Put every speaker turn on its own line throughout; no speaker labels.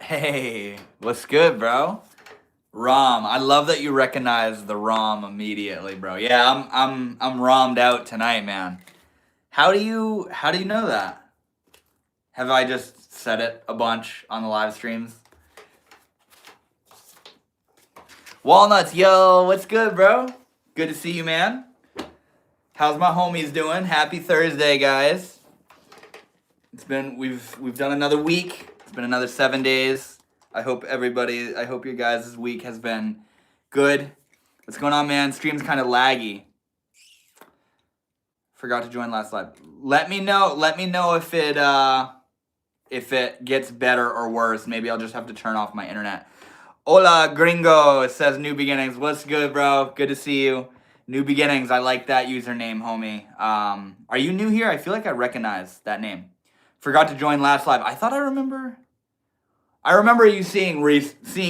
Hey, what's good, bro? Rom, I love that you recognize the Rom immediately, bro. Yeah, I'm Rommed out tonight, man. How do you know that? Have I just said it a bunch on the live streams? Walnuts, yo, what's good, bro? Good to see you, man. How's my homies doing? Happy Thursday, guys. We've done another week. It's been another 7 days. I hope your guys' week has been good. What's going on, man? Stream's kind of laggy. Forgot to join last live. Let me know if it gets better or worse. Maybe I'll just have to turn off my internet. Hola, gringo. It says New Beginnings. What's good, bro? Good to see you. New Beginnings. I like that username, homie. Are you new here? I feel like I recognize that name. Forgot to join last live. I remember you seeing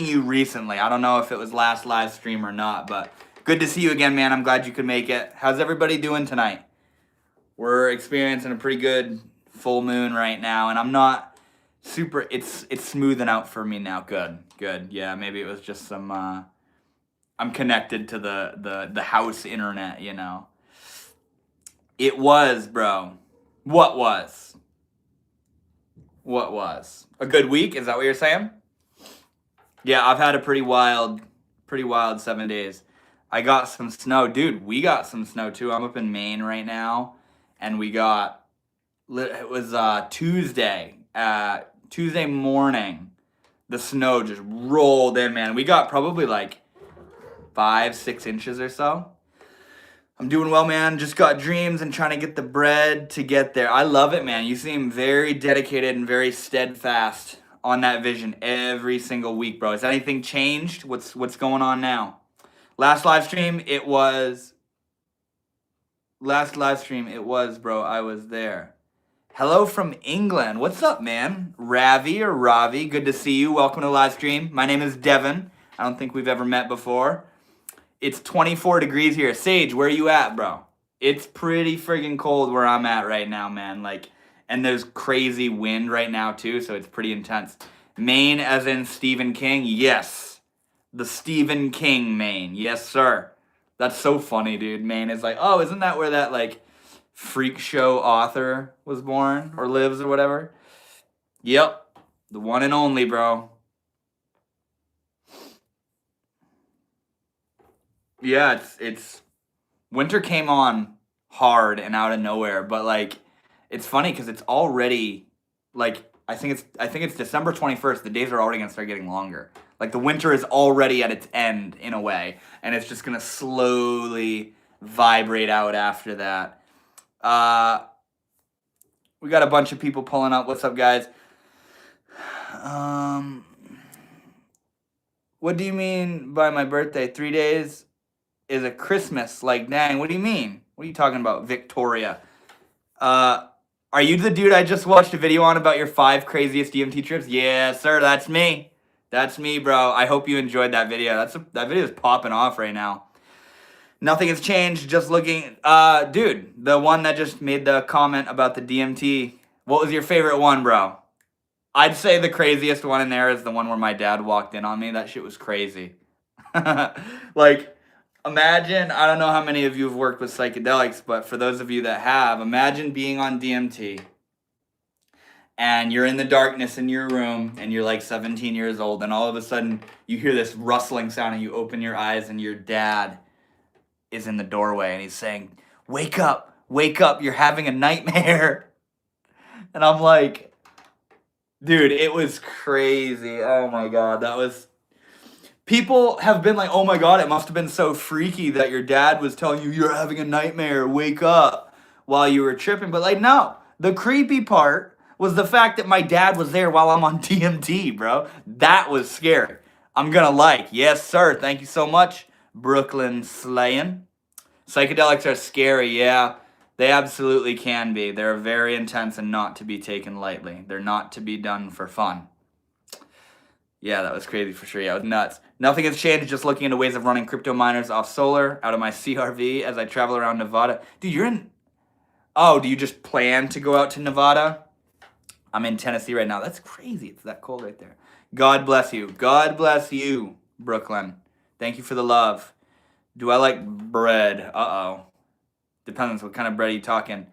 you recently. I don't know if it was last live stream or not, but good to see you again, man. I'm glad you could make it. How's everybody doing tonight? We're experiencing a pretty good full moon right now, and I'm not super. It's smoothing out for me now. Good. Yeah, maybe it was just some. I'm connected to the house internet, you know. It was, bro. What was? A good week? Is that what you're saying? Yeah, I've had a pretty wild 7 days. I got some snow. Dude, we got some snow too. I'm up in Maine right now, and it was Tuesday morning. The snow just rolled in, man. We got probably like 5-6 inches or so. I'm doing well, man. Just got dreams and trying to get the bread to get there. I love it, man. You seem very dedicated and very steadfast on that vision every single week, bro. Has anything changed? What's going on now? Last live stream, it was, bro. I was there. Hello from England. What's up, man? Ravi. Good to see you. Welcome to the live stream. My name is Devin. I don't think we've ever met before. It's 24 degrees here. Sage, where are you at, bro? It's pretty friggin' cold where I'm at right now, man. And there's crazy wind right now, too, so it's pretty intense. Maine as in Stephen King? Yes. The Stephen King Maine. Yes, sir. That's so funny, dude. Maine is like, oh, isn't that where that, freak show author was born or lives or whatever? Yep. The one and only, bro. Yeah, it's winter came on hard and out of nowhere, but it's funny because it's already I think it's December 21st. The days are already gonna start getting longer. The winter is already at its end in a way, and it's just gonna slowly vibrate out after that. We got a bunch of people pulling up. What's up, guys? What do you mean by my birthday? 3 days is a Christmas. Dang, what do you mean? What are you talking about, Victoria? Are you the dude I just watched a video on about your 5 craziest DMT trips? Yeah, sir, that's me. That's me, bro. I hope you enjoyed that video. That video is popping off right now. Nothing has changed, just looking. Dude, the one that just made the comment about the DMT, what was your favorite one, bro? I'd say the craziest one in there is the one where my dad walked in on me. That shit was crazy. Imagine, I don't know how many of you have worked with psychedelics, but for those of you that have, imagine being on DMT and you're in the darkness in your room and you're 17 years old, and all of a sudden you hear this rustling sound and you open your eyes and your dad is in the doorway and he's saying, wake up, you're having a nightmare. And I'm like, dude, it was crazy. Oh my God, people have been like, oh my God, it must have been so freaky that your dad was telling you you're having a nightmare, wake up, while you were tripping. But no, the creepy part was the fact that my dad was there while I'm on DMT, bro. That was scary. I'm gonna yes sir, thank you so much, Brooklyn Slayin. Psychedelics are scary, yeah. They absolutely can be. They're very intense and not to be taken lightly. They're not to be done for fun. Yeah, that was crazy for sure. Yeah, it was nuts. Nothing has changed. Just looking into ways of running crypto miners off solar out of my CRV as I travel around Nevada. Dude, you're in. Oh, do you just plan to go out to Nevada? I'm in Tennessee right now. That's crazy. It's that cold right there. God bless you. God bless you, Brooklyn. Thank you for the love. Do I like bread? Uh-oh. Depends what kind of bread are you talking.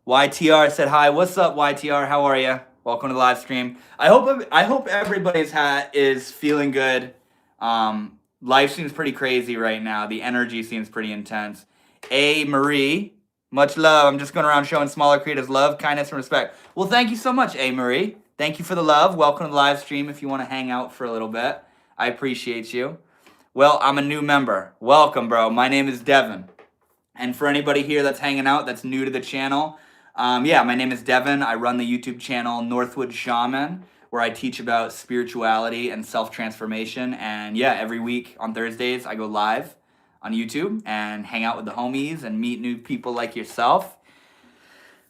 YTR said hi. What's up, YTR? How are you? Welcome to the live stream. I hope everybody's is feeling good. Life seems pretty crazy right now. The energy seems pretty intense. A Marie, much love. I'm just going around showing smaller creators love, kindness, and respect. Well, thank you so much, A Marie. Thank you for the love. Welcome to the live stream. If you want to hang out for a little bit, I appreciate you. Well, I'm a new member. Welcome, bro. My name is Devin. And for anybody here that's hanging out, that's new to the channel, yeah, my name is Devin. I run the YouTube channel Northwood Shaman, where I teach about spirituality and self-transformation. And yeah, every week on Thursdays, I go live on YouTube and hang out with the homies and meet new people like yourself.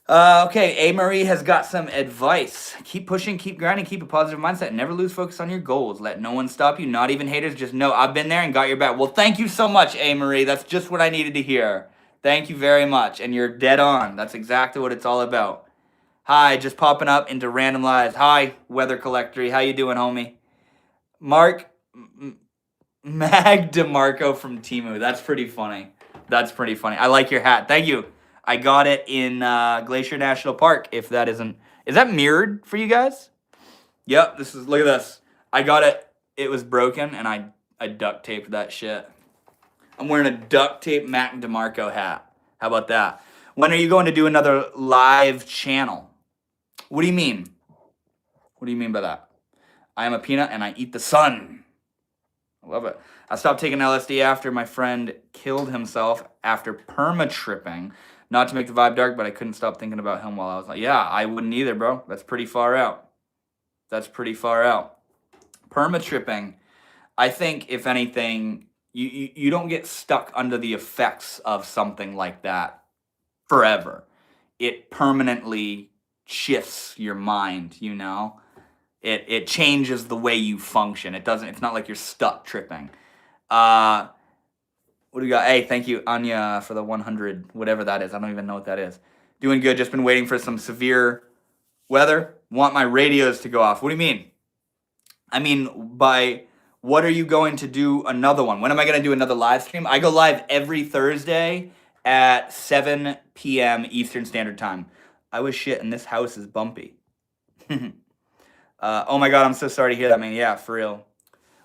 Okay, A. Marie has got some advice. Keep pushing, keep grinding, keep a positive mindset. Never lose focus on your goals. Let no one stop you, not even haters. Just know I've been there and got your back. Well, thank you so much, A. Marie. That's just what I needed to hear. Thank you very much. And you're dead on. That's exactly what it's all about. Hi, just popping up into random lives. Hi, Weather Collectory. How you doing, homie? Mark Mag DeMarco from Temu. That's pretty funny. That's pretty funny. I like your hat. Thank you. I got it in Glacier National Park. If that isn't, is that mirrored for you guys? Yep. This is, look at this. I got it. It was broken, and I duct taped that shit. I'm wearing a duct tape Mac DeMarco hat. How about that? When are you going to do another live channel? What do you mean? What do you mean by that? I am a peanut and I eat the sun. I love it. I stopped taking LSD after my friend killed himself after perma-tripping. Not to make the vibe dark, but I couldn't stop thinking about him while I was like, yeah, I wouldn't either, bro. That's pretty far out. That's pretty far out. Perma-tripping, I think, if anything, you don't get stuck under the effects of something like that forever. It permanently shifts your mind, you know? It changes the way you function. It's not like you're stuck tripping. What do we got? Hey, thank you, Anya, for the 100, whatever that is. I don't even know what that is. Doing good. Just been waiting for some severe weather. Want my radios to go off. What do you mean? I mean, by what are you going to do another one? When am I going to do another live stream? I go live every Thursday at 7 p.m. Eastern Standard Time. I was shit, and this house is bumpy. Oh my God, I'm so sorry to hear that, man. Yeah, for real.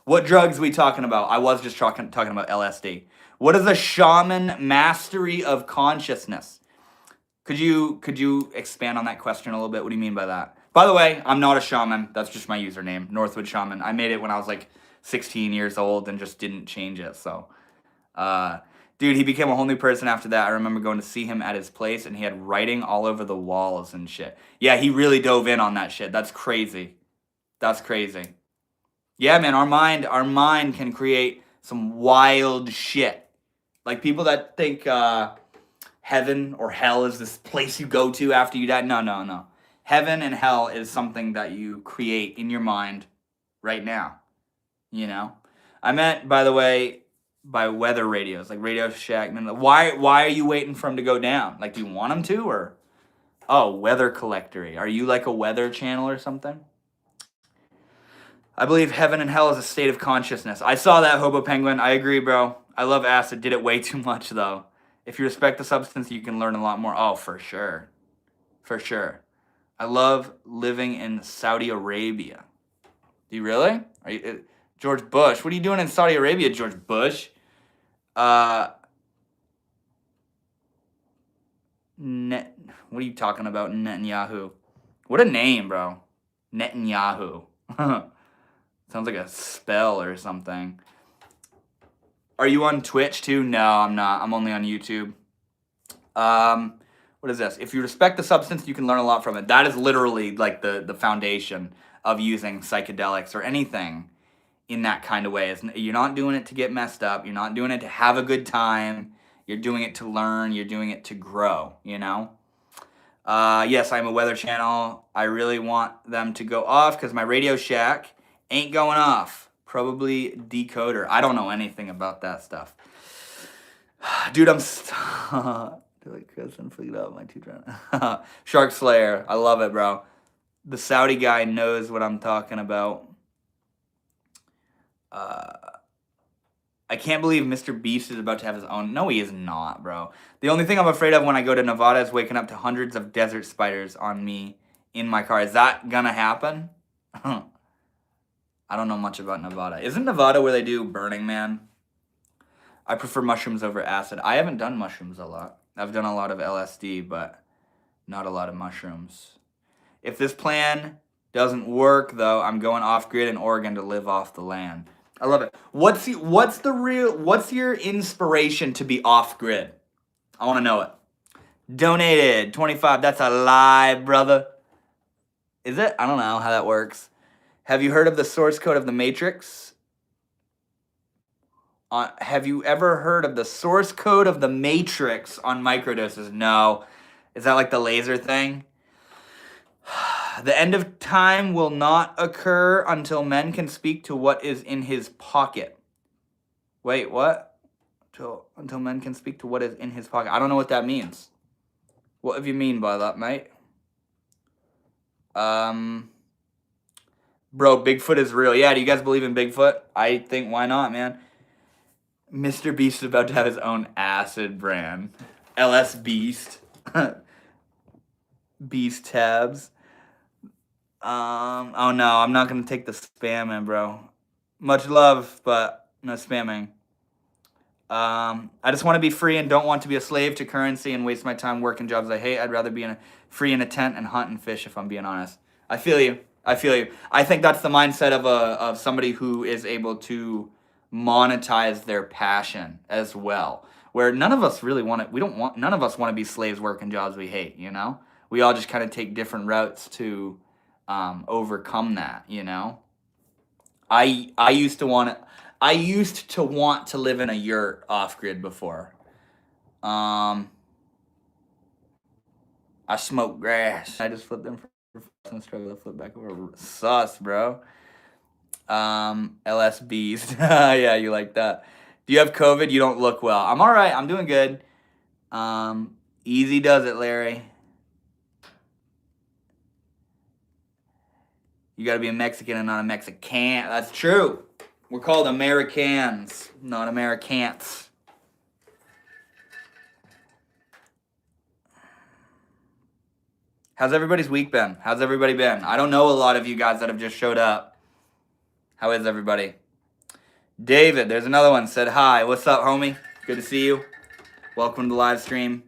What drugs we talking about? I was just talking about LSD. What is a shaman mastery of consciousness? Could you expand on that question a little bit? What do you mean by that? By the way, I'm not a shaman. That's just my username, Northwood Shaman. I made it when I was like 16 years old and just didn't change it. So, dude, he became a whole new person after that. I remember going to see him at his place and he had writing all over the walls and shit. Yeah, he really dove in on that shit. That's crazy. That's crazy. Yeah, man, our mind can create some wild shit. Like people that think heaven or hell is this place you go to after you die. No. Heaven and hell is something that you create in your mind right now. You know? I meant, by the way, by weather radios, like Radio Shack. Why are you waiting for him to go down? Like, do you want him to, or? Oh, Weather Collectory. Are you like a weather channel or something? I believe heaven and hell is a state of consciousness. I saw that, Hobo Penguin. I agree, bro. I love acid. Did it way too much, though. If you respect the substance, you can learn a lot more. Oh, for sure. For sure. I love living in Saudi Arabia. Do you really? Are you, George Bush. What are you doing in Saudi Arabia, George Bush? What are you talking about, Netanyahu? What a name, bro. Netanyahu. Sounds like a spell or something. Are you on Twitch too? No, I'm not. I'm only on YouTube. What is this? If you respect the substance, you can learn a lot from it. That is literally like the foundation of using psychedelics or anything in that kind of way. You're not doing it to get messed up. You're not doing it to have a good time. You're doing it to learn. You're doing it to grow, you know? Yes, I'm a weather channel. I really want them to go off because my Radio Shack Ain't going off. Probably decoder. I don't know anything about that stuff. Dude, I'm do like cousin fleet up my two Shark Slayer. I love it, bro. The Saudi guy knows what I'm talking about. I can't believe Mr. Beast is about to have his own. No, he is not, bro. The only thing I'm afraid of when I go to Nevada is waking up to hundreds of desert spiders on me in my car. Is that gonna happen? I don't know much about Nevada. Isn't Nevada where they do Burning Man? I prefer mushrooms over acid. I haven't done mushrooms a lot. I've done a lot of LSD, but not a lot of mushrooms. If this plan doesn't work, though, I'm going off-grid in Oregon to live off the land. I love it. What's your inspiration to be off-grid? I want to know it. Donated 25. That's a lie, brother. Is it? I don't know how that works. Have you heard of the source code of the Matrix? Have you ever heard of the source code of the Matrix on microdoses? No. Is that like the laser thing? The end of time will not occur until men can speak to what is in his pocket. Wait, what? Until men can speak to what is in his pocket. I don't know what that means. What do you mean by that, mate? Bro, Bigfoot is real. Yeah, do you guys believe in Bigfoot? I think, why not, man? Mr. Beast is about to have his own acid brand. LS Beast. Beast tabs. Oh no, I'm not gonna take the spamming, bro. Much love, but no spamming. I just want to be free and don't want to be a slave to currency and waste my time working jobs I hate. I'd rather be free in a tent and hunt and fish, if I'm being honest. I feel you. I think that's the mindset of somebody who is able to monetize their passion as well. Where none of us really want to. None of us want to be slaves working jobs we hate. You know, we all just kind of take different routes to overcome that. You know, I used to want to live in a yurt off grid before. I smoke grass. I just flipped them for and struggle to flip back over. Sus, bro. LS Beast. Yeah, you like that. Do you have COVID? You don't look well. I'm all right. I'm doing good. Easy does it, Larry. You got to be a Mexican and not a Mexican. That's true. We're called Americans, not Americans. How's everybody's week been? How's everybody been? I don't know a lot of you guys that have just showed up. How is everybody? David, there's another one, said hi. What's up, homie? Good to see you. Welcome to the live stream.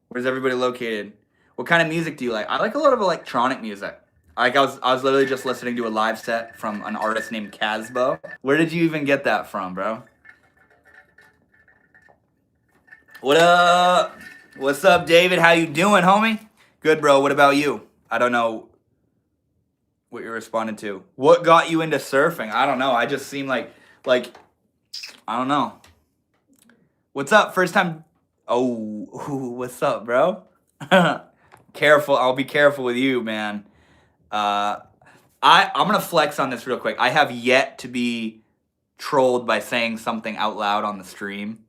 Where's everybody located? What kind of music do you like? I like a lot of electronic music. Like I was literally just listening to a live set from an artist named Casbo. Where did you even get that from, bro? What up? What's up, David? How you doing, homie? Good, bro. What about you? I don't know what you're responding to. What got you into surfing? I don't know. I just seem like I don't know. What's up? First time. Oh, what's up, bro? Careful. I'll be careful with you, man. I'm gonna flex on this real quick. I have yet to be trolled by saying something out loud on the stream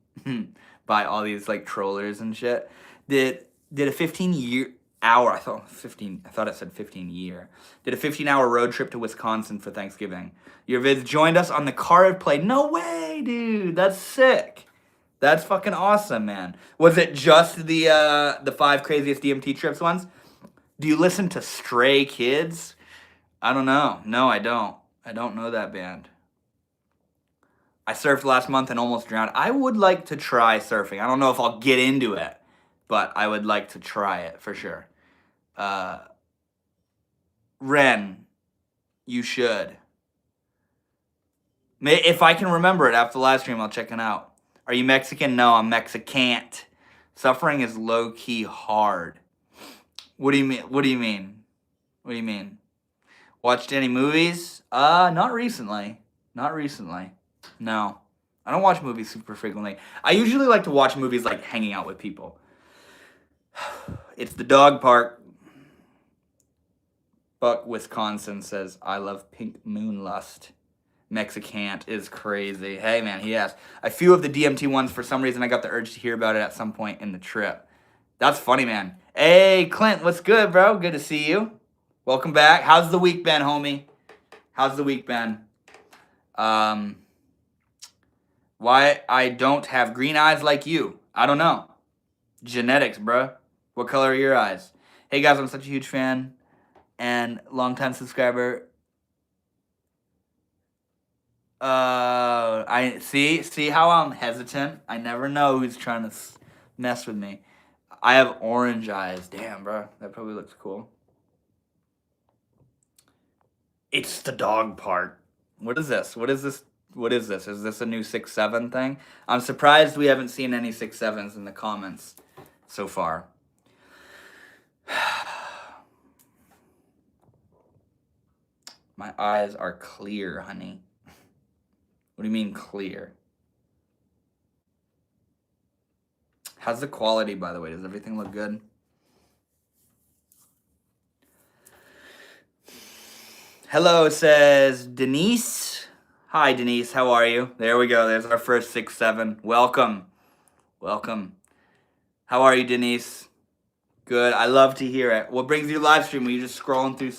by all these trollers and shit. Did a 15-hour, I thought it said 15-year. Did a 15-hour road trip to Wisconsin for Thanksgiving. Your vids joined us on the card play. No way, dude. That's sick. That's fucking awesome, man. Was it just the 5 craziest DMT trips ones? Do you listen to Stray Kids? I don't know. No, I don't. I don't know that band. I surfed last month and almost drowned. I would like to try surfing. I don't know if I'll get into it, but I would like to try it for sure. Ren, you should. If I can remember it after the live stream, I'll check it out. Are you Mexican? No, I'm Mexicant. Suffering is low-key hard. What do you mean? What do you mean? What do you mean? Watched any movies? Not recently. Not recently. No. I don't watch movies super frequently. I usually like to watch movies hanging out with people. It's the dog park. Buck, Wisconsin says, I love Pink Moonlust. Mexicant is crazy. Hey, man, he asked. A few of the DMT ones, for some reason, I got the urge to hear about it at some point in the trip. That's funny, man. Hey, Clint, what's good, bro? Good to see you. Welcome back. How's the week been, homie? How's the week been? Why I don't have green eyes like you? I don't know. Genetics, bro. What color are your eyes? Hey, guys, I'm such a huge fan and longtime subscriber. I see how I'm hesitant. I never know who's trying to mess with me. I have orange eyes. Damn, bro, that probably looks cool. It's the dog part. What is this? What is this? What is this? Is this a new 6'7" thing? I'm surprised we haven't seen any 6'7s in the comments so far. My eyes are clear, honey. What do you mean clear? How's the quality, by the way? Does everything look good? Hello, says Denise. Hi, Denise. How are you? There we go. There's our first 6'7". Welcome. Welcome. How are you, Denise? Good. I love to hear it. What brings you to live stream? Were you just scrolling through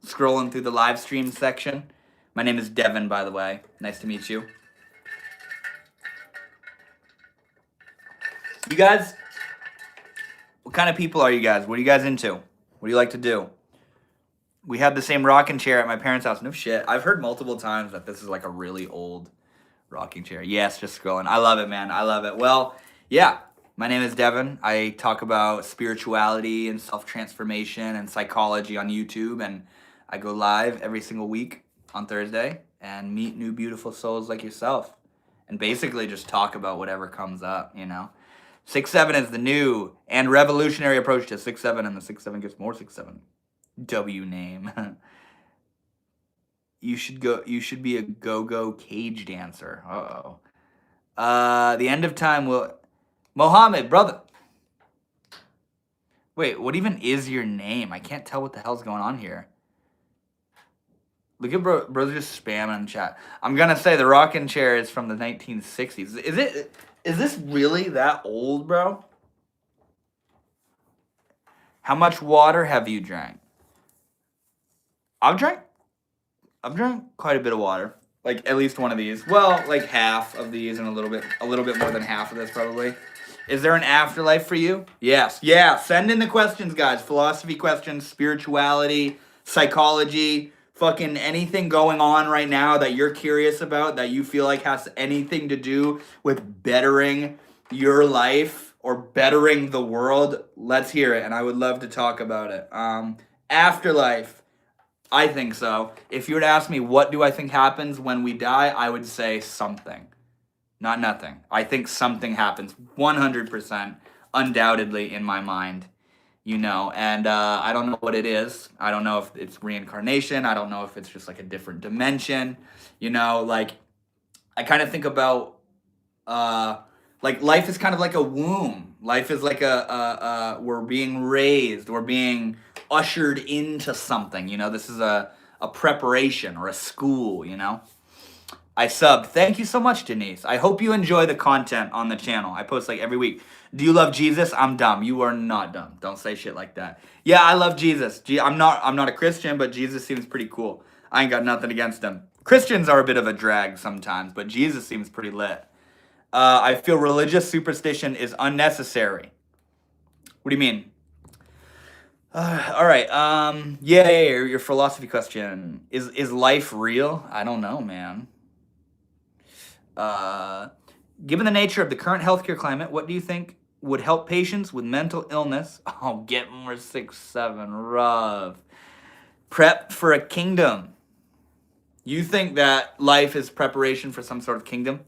scrolling through the live stream section? My name is Devin, by the way. Nice to meet you. You guys, what kind of people are you guys? What are you guys into? What do you like to do? We had the same rocking chair at my parents' house. No shit. I've heard multiple times that this is like a really old rocking chair. Yes, just scrolling. I love it, man. I love it. Well, yeah. My name is Devin. I talk about spirituality and self-transformation and psychology on YouTube, and I go live every single week on Thursday and meet new beautiful souls like yourself and basically just talk about whatever comes up, you know. 6'7" is the new and revolutionary approach to 6'7", and the 6'7" gets more 6'7". W name. You should be a go-go cage dancer. Uh-oh. The end of time will... Mohammed, brother. Wait, what even is your name? I can't tell what the hell's going on here. Look at bro's just spamming in the chat. I'm gonna say the rocking chair is from the 1960s. Is this really that old, bro? How much water have you drank? I've drank quite a bit of water. Like at least one of these. Well, like half of these and a little bit more than half of this probably. Is there an afterlife for you? Yes. Yeah. Send in the questions, guys. Philosophy questions, spirituality, psychology, fucking anything going on right now that you're curious about that you feel like has anything to do with bettering your life or bettering the world. Let's hear it, and I would love to talk about it. Afterlife. I think so. If you were to ask me what do I think happens when we die, I would say something. Not nothing. I think something happens 100%, undoubtedly in my mind, you know, and I don't know what it is. I don't know if it's reincarnation. I don't know if it's just like a different dimension, you know, like I kind of think about like life is kind of like a womb. Life is like we're being raised, we're being ushered into something, you know. This is a preparation or a school, you know. I subbed. Thank you so much, Denise. I hope you enjoy the content on the channel. I post like every week. Do you love Jesus? I'm dumb. You are not dumb. Don't say shit like that. Yeah, I love Jesus. I'm not a Christian, but Jesus seems pretty cool. I ain't got nothing against him. Christians are a bit of a drag sometimes, but Jesus seems pretty lit. I feel religious superstition is unnecessary. What do you mean? All right. Yeah, your philosophy question. Is life real? I don't know, man. Given the nature of the current healthcare climate, what do you think would help patients with mental illness? Oh, get more 6'7", rough. Prep for a kingdom. You think that life is preparation for some sort of kingdom?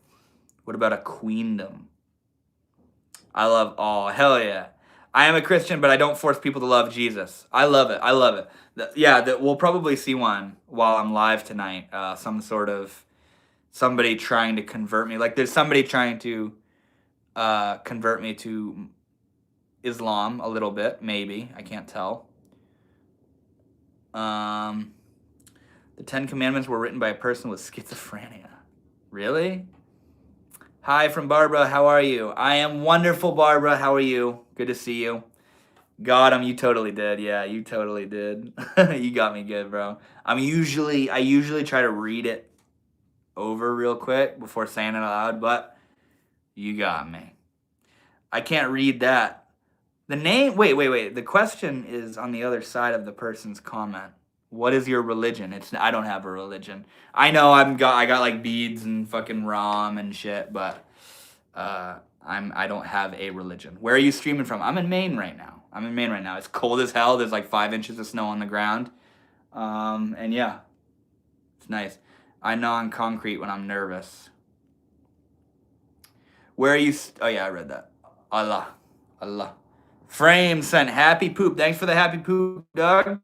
What about a queendom? Oh, hell yeah. I am a Christian, but I don't force people to love Jesus. I love it. I love it. We'll probably see one while I'm live tonight. Some sort of somebody trying to convert me. Like there's somebody trying to convert me to Islam a little bit, maybe. I can't tell. The 10 Commandments were written by a person with schizophrenia. Really? Hi from Barbara. How are you? I am wonderful, Barbara. How are you? Good to see you. Got him. You totally did. Yeah, you totally did. You got me good, bro. I usually try to read it over real quick before saying it aloud, but you got me. I can't read that. The name. Wait. The question is on the other side of the person's comment. What is your religion? I don't have a religion. I know I got like beads and fucking ram and shit, but I don't have a religion. Where are you streaming from? I'm in Maine right now. It's cold as hell. There's like 5 inches of snow on the ground. And yeah, it's nice. I gnaw on concrete when I'm nervous. Where are you? Oh yeah, I read that. Allah. Frame sent happy poop. Thanks for the happy poop, dog.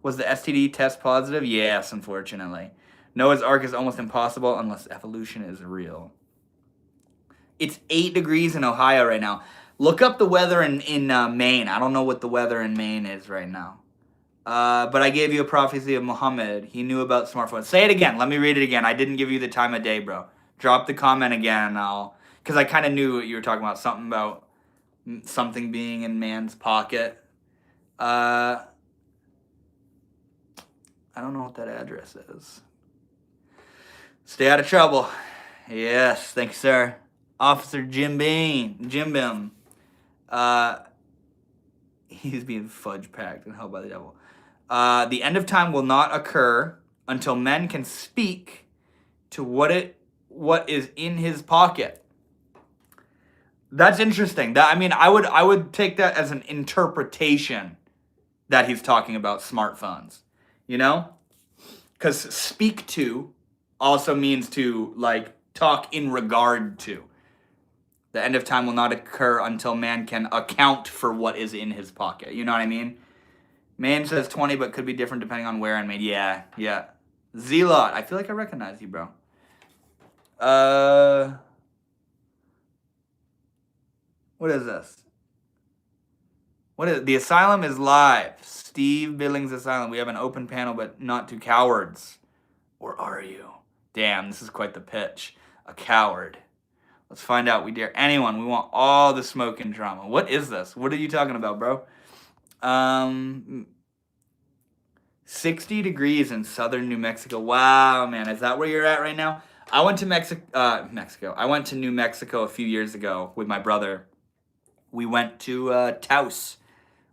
Was the STD test positive? Yes, unfortunately. Noah's Ark is almost impossible unless evolution is real. It's 8 degrees in Ohio right now. Look up the weather in Maine. I don't know what the weather in Maine is right now. But I gave you a prophecy of Muhammad. He knew about smartphones. Say it again. Let me read it again. I didn't give you the time of day, bro. Drop the comment again, and because I kind of knew what you were talking about. Something about something being in man's pocket. I don't know what that address is. Stay out of trouble. Yes, thank you, sir. Officer Jim Bim. He's being fudge packed and held by the devil. The end of time will not occur until men can speak to what is in his pocket. That's interesting. I would take that as an interpretation that he's talking about smartphones. You know? Because speak to also means to like talk in regard to. The end of time will not occur until man can account for what is in his pocket. You know what I mean? Man says 20, but could be different depending on where and made. Yeah. Zelot. I feel like I recognize you, bro. What is this? The asylum is live. Steve Billings Asylum. We have an open panel, but not to cowards. Or are you? Damn, this is quite the pitch. A coward. Let's find out. We dare anyone. We want all the smoke and drama. What is this? What are you talking about, bro? 60 degrees in southern New Mexico. Wow, man. Is that where you're at right now? I went to Mexico. I went to New Mexico a few years ago with my brother. We went to Taos.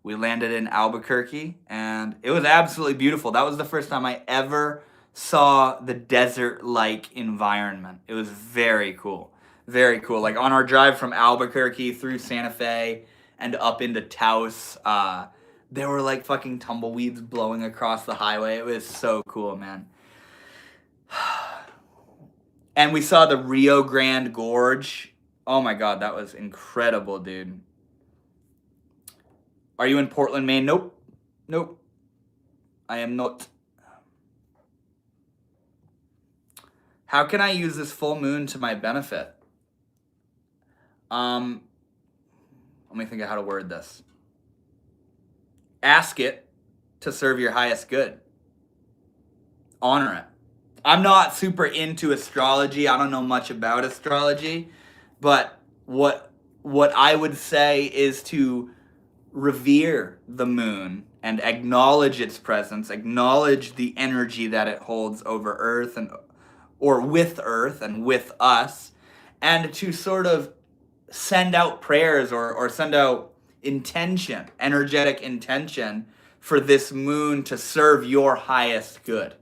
We landed in Albuquerque, and it was absolutely beautiful. That was the first time I ever saw the desert-like environment. It was very cool. Very cool. Like on our drive from Albuquerque through Santa Fe and up into Taos, there were like fucking tumbleweeds blowing across the highway. It was so cool, man. And we saw the Rio Grande Gorge. Oh my God, that was incredible, dude. Are you in Portland, Maine? Nope. I am not. How can I use this full moon to my benefit? Let me think of how to word this. Ask it to serve your highest good. Honor it. I'm not super into astrology. I don't know much about astrology, but what I would say is to revere the moon and acknowledge its presence, acknowledge the energy that it holds over Earth or with Earth and with us, and to sort of send out prayers or send out intention, energetic intention for this moon to serve your highest good.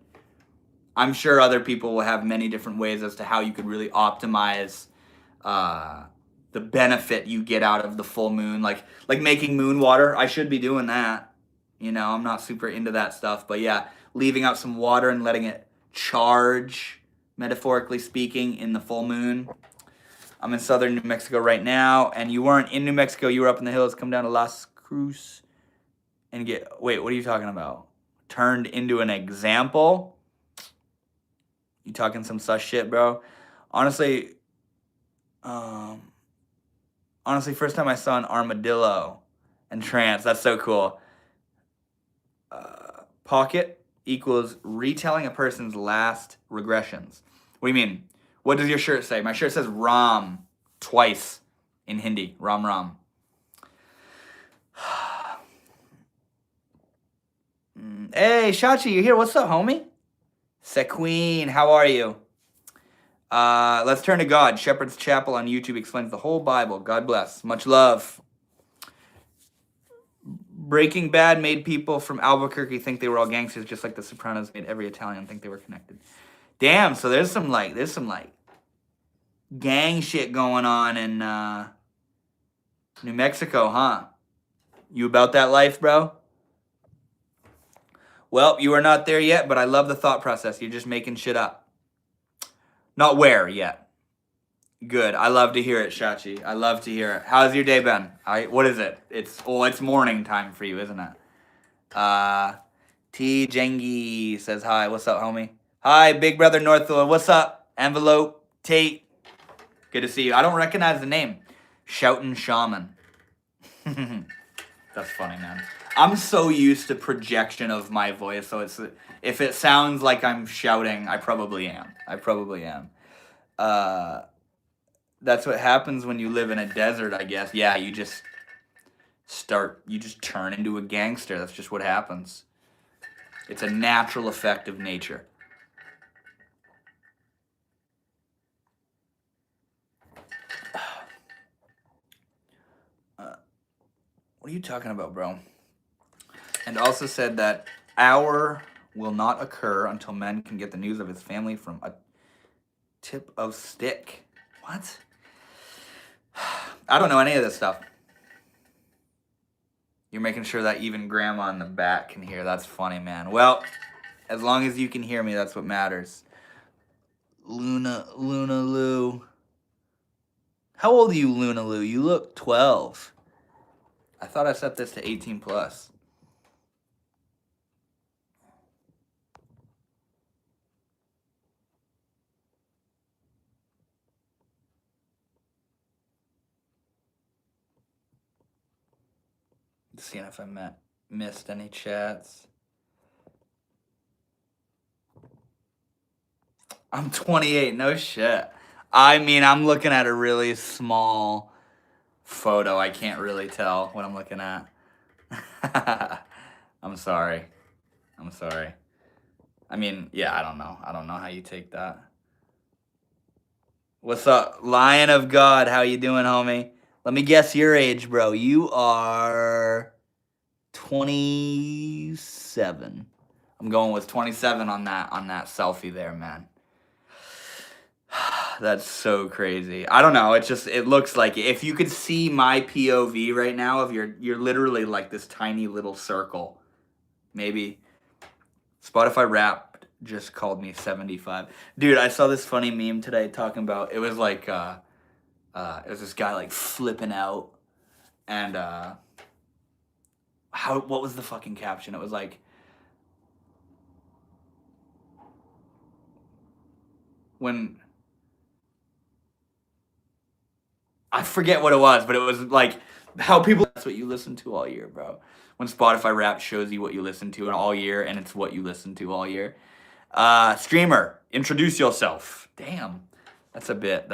I'm sure other people will have many different ways as to how you could really optimize the benefit you get out of the full moon, like making moon water. I should be doing that. You know, I'm not super into that stuff, but yeah, leaving out some water and letting it charge, metaphorically speaking, in the full moon. I'm in southern New Mexico right now, and you weren't in New Mexico. You were up in the hills. Come down to Las Cruces and wait, what are you talking about? Turned into an example? You talking some sus shit, bro? Honestly, first time I saw an armadillo and trance. That's so cool. Pocket equals retelling a person's last regressions. What do you mean? What does your shirt say? My shirt says Ram twice in Hindi. Ram Ram. Hey, Shachi, you here? What's up, homie? Sequeen, how are you? Let's turn to God. Shepherd's Chapel on YouTube explains the whole Bible. God bless. Much love. Breaking Bad made people from Albuquerque think they were all gangsters, just like The Sopranos made every Italian think they were connected. Damn, so there's some gang shit going on in New Mexico, huh? You about that life, bro? Well, you are not there yet, but I love the thought process. You're just making shit up. Not where yet. Good. I love to hear it, Shachi. I love to hear it. How's your day been? What is it? It's morning time for you, isn't it? T. Jengi says hi. What's up, homie? Hi, Big Brother Northwood. What's up? Envelope. Tate. Good to see you. I don't recognize the name. Shoutin' Shaman. That's funny, man. I'm so used to projection of my voice, so if it sounds like I'm shouting, I probably am. That's what happens when you live in a desert, I guess. Yeah, you just turn into a gangster. That's just what happens. It's a natural effect of nature. What are you talking about, bro? And also said that hour will not occur until men can get the news of his family from a tip of stick. What? I don't know any of this stuff. You're making sure that even grandma in the back can hear. That's funny, man. Well, as long as you can hear me, that's what matters. Luna Lou. How old are you, Luna Lou? You look 12. I thought I set this to 18 plus. Seeing if I missed any chats. I'm 28. No shit. I mean, I'm looking at a really small photo. I can't really tell what I'm looking at. I'm sorry. I mean, yeah, I don't know. I don't know how you take that. What's up, Lion of God? How you doing, homie? Let me guess your age, bro. You are 27. I'm going with 27 on that selfie there, man. That's so crazy. I don't know. It looks like if you could see my POV right now, of you're literally like this tiny little circle. Maybe Spotify Wrapped just called me 75. Dude, I saw this funny meme today talking about, it was like it was this guy like flipping out, and what was the fucking caption? It was like, when I forget what it was, but it was like how people, that's what you listen to all year, bro. When Spotify Wrapped shows you what you listen to all year, and it's what you listen to all year. Streamer, introduce yourself. Damn. That's a bit,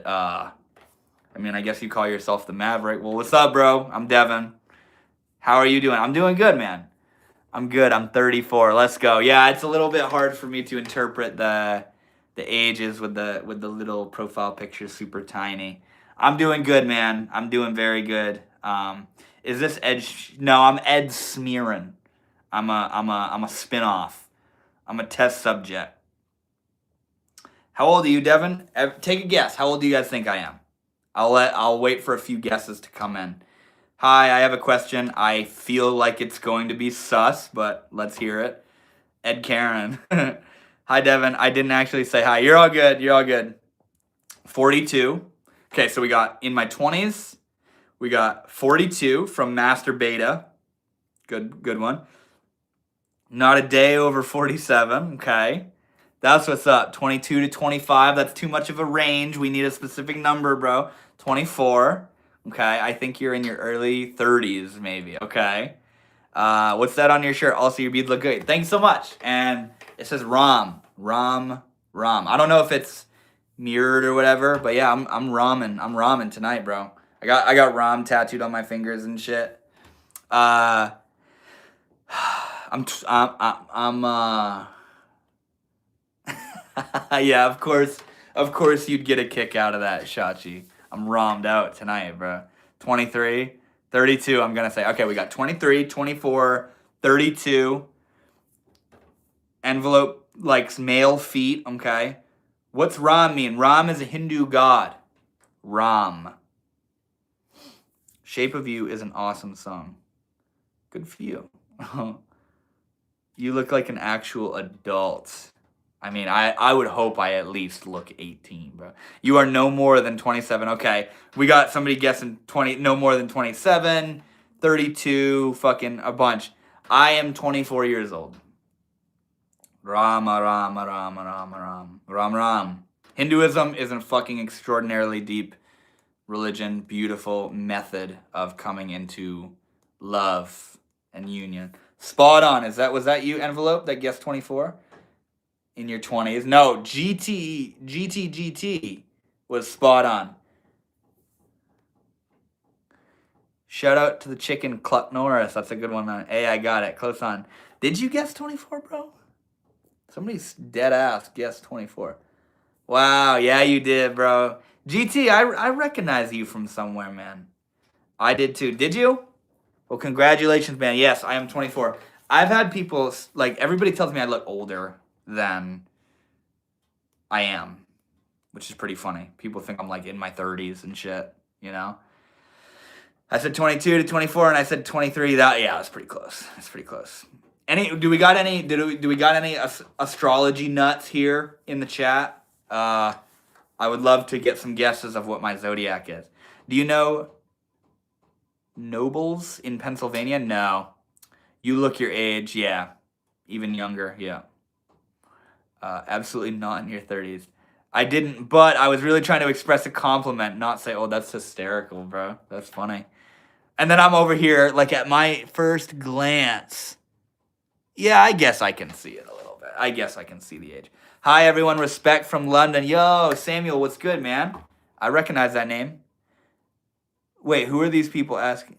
I mean, I guess you call yourself the Maverick. Well, what's up, bro? I'm Devin. How are you doing? I'm doing good, man. I'm good. I'm 34. Let's go. Yeah, it's a little bit hard for me to interpret the ages with the little profile picture super tiny. I'm doing good, man. I'm doing very good. Is this Ed? No, I'm Ed Smearin. I'm a spin-off. I'm a test subject. How old are you, Devin? Take a guess. How old do you guys think I am? I'll wait for a few guesses to come in. Hi, I have a question. I feel like it's going to be sus, but let's hear it. Ed Karen. Hi, Devin. I didn't actually say hi. You're all good. 42. Okay, so we got in my 20s. We got 42 from Master Beta. Good one. Not a day over 47. Okay. That's what's up. 22 to 25. That's too much of a range. We need a specific number, bro. 24. Okay. I think you're in your early 30s, maybe. Okay. What's that on your shirt? Also, your beads look good. Thanks so much. And it says Ram. I don't know if it's mirrored or whatever, but yeah, I'm ramen tonight, bro. I got Ram tattooed on my fingers and shit. I'm yeah, of course you'd get a kick out of that, Shachi. I'm rommed out tonight, bro. 23, 32, I'm gonna say. Okay, we got 23, 24, 32. Envelope likes male feet, okay? What's Ram mean? Ram is a Hindu god. Ram. Shape of You is an awesome song. Good for you. You look like an actual adult. I mean, I would hope I at least look 18, bro. You are no more than 27. Okay, we got somebody guessing 20, no more than 27, 32, fucking a bunch. I am 24 years old. Rama, Rama, Rama, Rama, Ram. Ram, Ram. Hinduism is a fucking extraordinarily deep religion, beautiful method of coming into love and union. Spot on. Was that you, Envelope, that guessed 24? In your 20s? No, GT was spot on. Shout out to the chicken, Cluck Norris. That's a good one, man. Hey, I got it. Close on. Did you guess 24, bro? Somebody's dead ass guessed 24. Wow, yeah, you did, bro. GT, I recognize you from somewhere, man. I did too. Did you? Well, congratulations, man. Yes, I am 24. I've had people, like, everybody tells me I look older than I am, which is pretty funny. People think I'm, like, in my 30s and shit, you know? I said 22 to 24, and I said 23. That's pretty close. That's pretty close. Do we got any astrology nuts here in the chat? I would love to get some guesses of what my zodiac is. Do you know Nobles in Pennsylvania? No. You look your age, yeah. Even younger, yeah. Absolutely not in your 30s. I didn't, but I was really trying to express a compliment, not say, oh, that's hysterical, bro. That's funny. And then I'm over here, like, at my first glance. Yeah, I guess I can see it a little bit. I guess I can see the age. Hi, everyone. Respect from London. Yo, Samuel, what's good, man? I recognize that name. Wait, who are these people asking?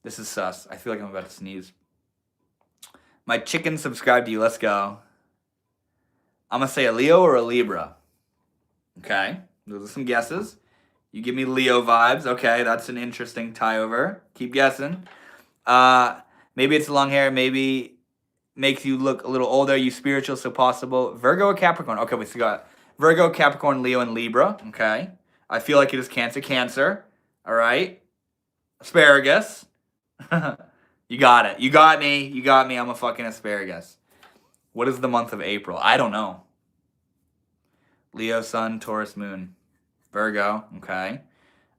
This is sus. I feel like I'm about to sneeze. My chicken subscribed to you. Let's go. I'm going to say a Leo or a Libra. Okay. Those are some guesses. You give me Leo vibes. Okay, that's an interesting tie over. Keep guessing. Maybe it's long hair. Maybe makes you look a little older. You spiritual, so possible. Virgo or Capricorn? Okay, we got Virgo, Capricorn, Leo, and Libra. Okay. I feel like it is Cancer. Cancer. All right. Asparagus. You got it. You got me. You got me. I'm a fucking asparagus. What is the month of April? I don't know. Leo, Sun, Taurus, Moon. Virgo. Okay.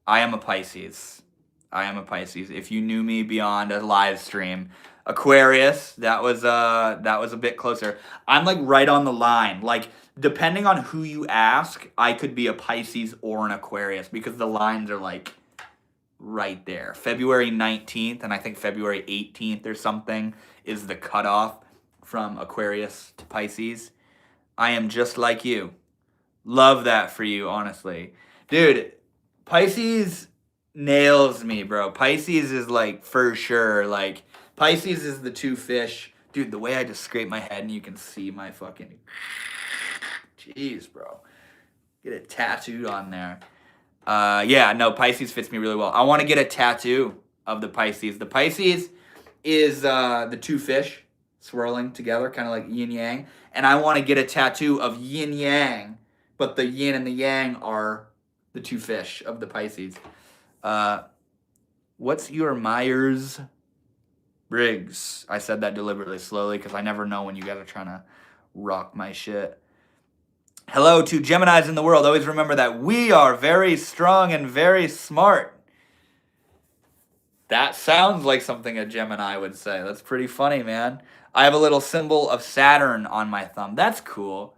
I am a Pisces. If you knew me beyond a live stream. Aquarius. That was a bit closer. I'm like right on the line. Like, depending on who you ask, I could be a Pisces or an Aquarius because the lines are like right there. February 19th and I think February 18th or something is the cutoff from Aquarius to Pisces. I am just like you. Love that for you, honestly. Dude, Pisces nails me, bro. Pisces is like for sure. Like, Pisces is the two fish. Dude, the way I just scrape my head and you can see my fucking... Jeez, bro. Get it tattooed on there. Yeah, no, Pisces fits me really well. I want to get a tattoo of the Pisces. The Pisces is the two fish swirling together, kind of like yin yang. And I want to get a tattoo of yin yang, but the yin and the yang are the two fish of the Pisces. What's your Myers-Briggs? I said that deliberately slowly because I never know when you guys are trying to rock my shit. Hello to Geminis in the world. Always remember that we are very strong and very smart. That sounds like something a Gemini would say. That's pretty funny, man. I have a little symbol of Saturn on my thumb. That's cool.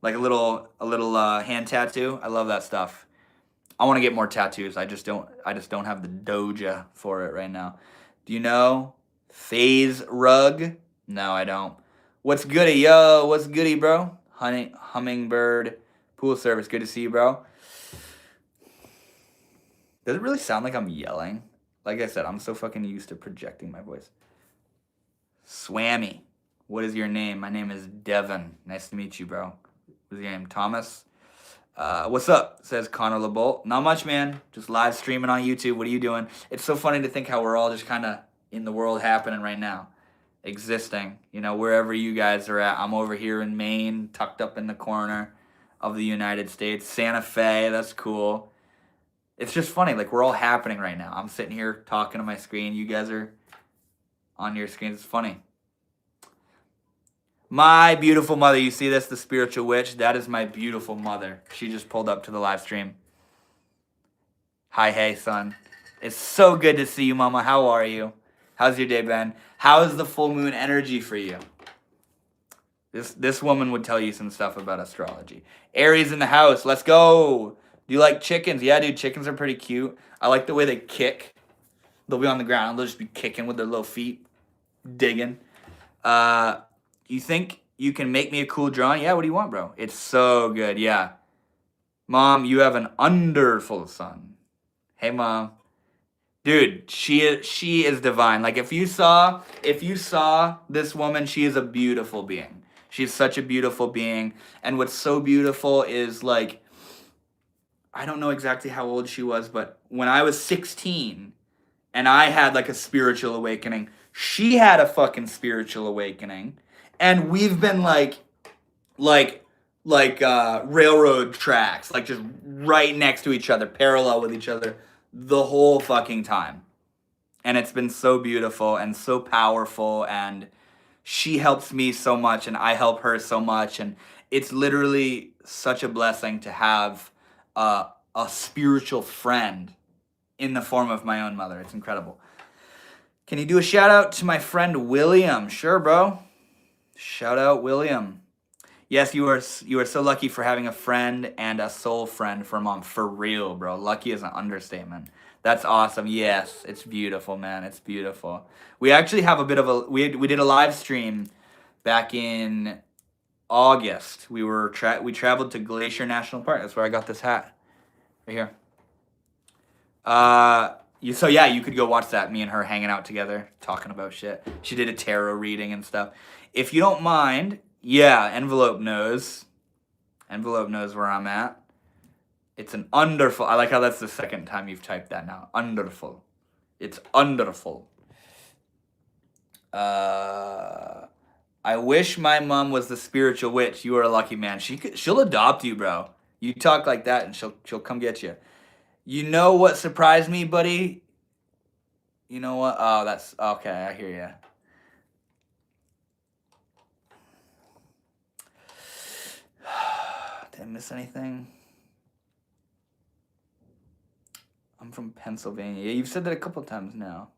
Like a little hand tattoo. I love that stuff. I want to get more tattoos. I just don't have the doja for it right now. Do you know Phase Rug? No, I don't. What's goody, yo? What's goody, bro? Hummingbird Pool Service. Good to see you, bro. Does it really sound like I'm yelling? Like I said, I'm so fucking used to projecting my voice. Swammy. What is your name? My name is Devin. Nice to meet you, bro. What's your name? Thomas? What's up? Says Connor LeBolt. Not much, man. Just live streaming on YouTube. What are you doing? It's so funny to think how we're all just kind of in the world happening right now. Existing. You know, wherever you guys are at. I'm over here in Maine, tucked up in the corner of the United States. Santa Fe, that's cool. It's just funny. Like, we're all happening right now. I'm sitting here talking to my screen. You guys are on your screens. It's funny. My beautiful mother. You see this? The spiritual witch. That is my beautiful mother. She just pulled up to the live stream. Hi, hey, son. It's so good to see you, mama. How are you? How's your day been? How is the full moon energy for you? This woman would tell you some stuff about astrology. Aries in the house. Let's go. Do you like chickens? Yeah, dude. Chickens are pretty cute. I like the way they kick. They'll be on the ground. They'll just be kicking with their little feet. Digging. You think you can make me a cool drawing? Yeah, what do you want, bro? It's so good, yeah. Mom, you have an wonderful son. Hey, Mom. Dude, she is divine. Like, if you saw this woman, she is a beautiful being. She's such a beautiful being. And what's so beautiful is, like, I don't know exactly how old she was, but when I was 16 and I had, like, a spiritual awakening, she had a fucking spiritual awakening. And we've been like railroad tracks, like just right next to each other, parallel with each other the whole fucking time. And it's been so beautiful and so powerful, and she helps me so much and I help her so much, and it's literally such a blessing to have a spiritual friend in the form of my own mother. It's incredible. Can you do a shout out to my friend William? Sure, bro. Shout out, William. Yes, you are so lucky for having a friend and a soul friend for Mom. For real, bro. Lucky is an understatement. That's awesome. Yes, it's beautiful, man. It's beautiful. We actually have a bit of a... We did a live stream back in August. We traveled to Glacier National Park. That's where I got this hat. Right here. So yeah, you could go watch that. Me and her hanging out together, talking about shit. She did a tarot reading and stuff. If you don't mind, yeah, Envelope knows. Envelope knows where I'm at. It's an wonderful. I like how that's the second time you've typed that now. Wonderful. It's wonderful. I wish my mom was the spiritual witch. You are a lucky man. She'll adopt you, bro. You talk like that and she'll come get you. You know what surprised me, buddy? You know what? Oh, that's okay. I hear you. Did I miss anything? I'm from Pennsylvania. Yeah, you've said that a couple times now.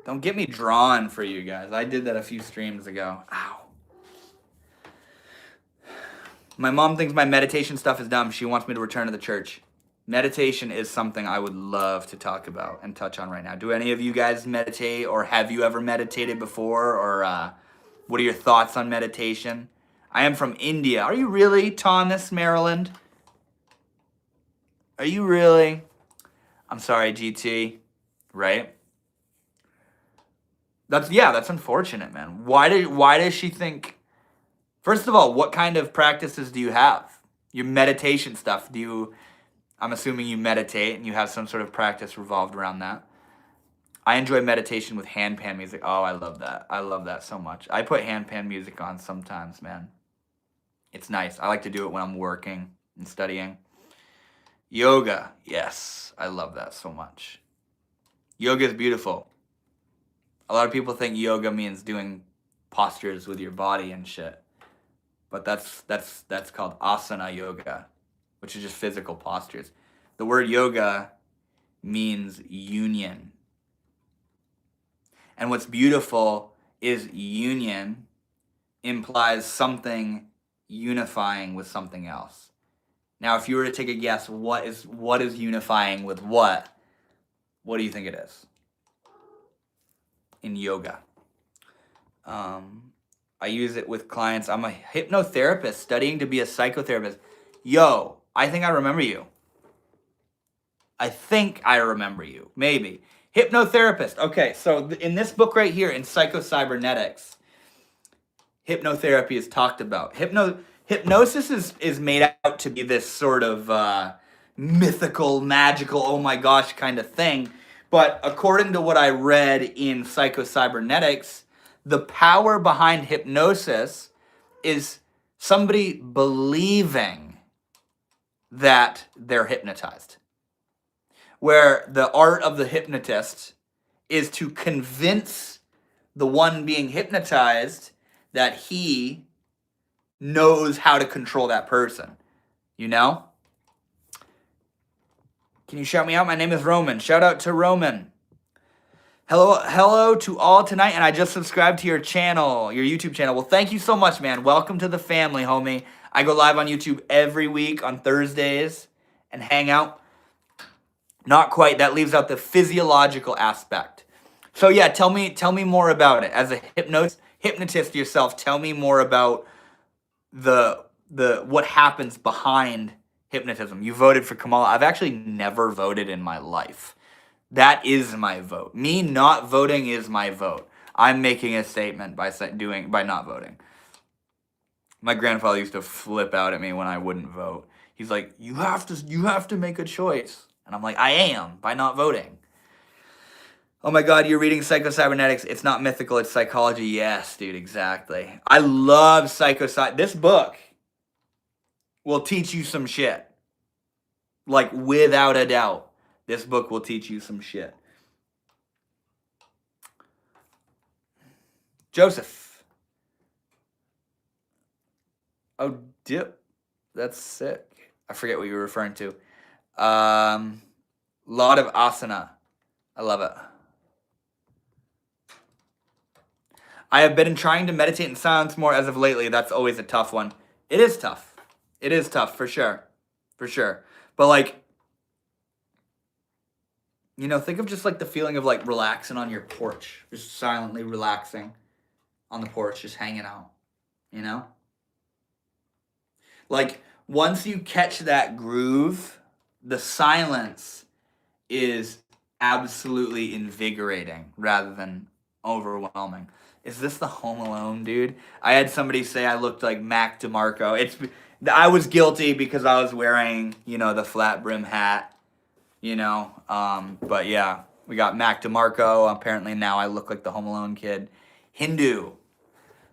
Don't get me drawn for you guys. I did that a few streams ago. Ow. My mom thinks my meditation stuff is dumb. She wants me to return to the church. Meditation is something I would love to talk about and touch on right now. Do any of you guys meditate, or have you ever meditated before? Or what are your thoughts on meditation? I am from India. Are you really, Thomas, Maryland? Are you really? I'm sorry, GT. Right? That's unfortunate, man. Why does she think... First of all, what kind of practices do you have? Your meditation stuff. I'm assuming you meditate and you have some sort of practice revolved around that. I enjoy meditation with handpan music. Oh, I love that. I love that so much. I put handpan music on sometimes, man. It's nice. I like to do it when I'm working and studying. Yoga. Yes, I love that so much. Yoga is beautiful. A lot of people think yoga means doing postures with your body and shit. But that's called asana yoga, which is just physical postures. The word yoga means union. And what's beautiful is union implies something unifying with something else. Now, if you were to take a guess, what is unifying with what? What do you think it is? In yoga. I use it with clients. I'm a hypnotherapist studying to be a psychotherapist. Yo, I think I remember you. Maybe. Hypnotherapist. Okay, so in this book right here, in Psycho-Cybernetics, hypnotherapy is talked about. Hypnosis is made out to be this sort of mythical, magical, oh my gosh kind of thing. But according to what I read in Psycho-Cybernetics, the power behind hypnosis is somebody believing that they're hypnotized. Where the art of the hypnotist is to convince the one being hypnotized that he knows how to control that person. You know? Can you shout me out? My name is Roman. Shout out to Roman. Hello to all tonight, and I just subscribed to your channel, your YouTube channel. Well, thank you so much, man. Welcome to the family, homie. I go live on YouTube every week on Thursdays and hang out. Not quite. That leaves out the physiological aspect. So yeah, tell me more about it. As a hypnotist yourself, tell me more about the what happens behind hypnotism. You voted for Kamala. I've actually never voted in my life. That is my vote. Me not voting is my vote. I'm making a statement by not voting. My grandfather used to flip out at me when I wouldn't vote. He's like, "You have to make a choice." And I'm like, "I am by not voting." Oh my God, you're reading Psycho-Cybernetics. It's not mythical, it's psychology. Yes, dude, exactly. I love This book will teach you some shit. Like, without a doubt. This book will teach you some shit. Joseph. Oh, dip. That's sick. I forget what you were referring to. Lot of asana. I love it. I have been trying to meditate in silence more as of lately. That's always a tough one. It is tough. It is tough, for sure. For sure. But like, you know, think of just like the feeling of like relaxing on your porch. Just silently relaxing on the porch, just hanging out. You know? Like, once you catch that groove, the silence is absolutely invigorating rather than overwhelming. Is this the Home Alone dude? I had somebody say I looked like Mac DeMarco. I was guilty because I was wearing, you know, the flat brim hat. You know, but yeah, we got Mac DeMarco. Apparently now I look like the Home Alone kid. Hindu.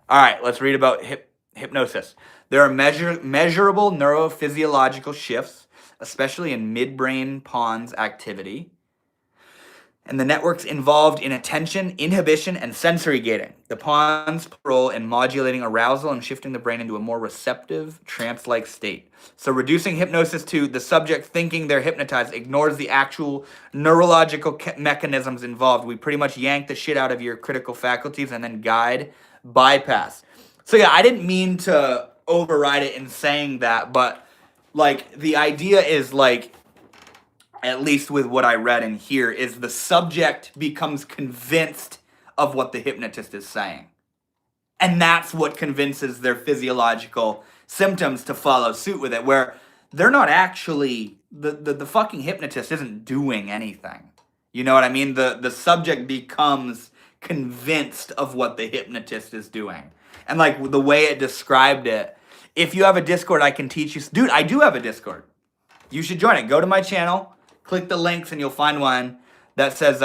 All right, let's read about hypnosis. There are measurable neurophysiological shifts, especially in midbrain pons activity, and the networks involved in attention, inhibition, and sensory gating. The pons play a role in modulating arousal and shifting the brain into a more receptive, trance-like state. So reducing hypnosis to the subject thinking they're hypnotized ignores the actual neurological mechanisms involved. We pretty much yank the shit out of your critical faculties and then guide bypass. So yeah, I didn't mean to override it in saying that, but like the idea is like, at least with what I read in here, is the subject becomes convinced of what the hypnotist is saying. And that's what convinces their physiological symptoms to follow suit with it, where they're not actually, the fucking hypnotist isn't doing anything. You know what I mean? The subject becomes convinced of what the hypnotist is doing. And like the way it described it, if you have a Discord, I can teach you. Dude, I do have a Discord. You should join it. Go to my channel. Click the links and you'll find one that says,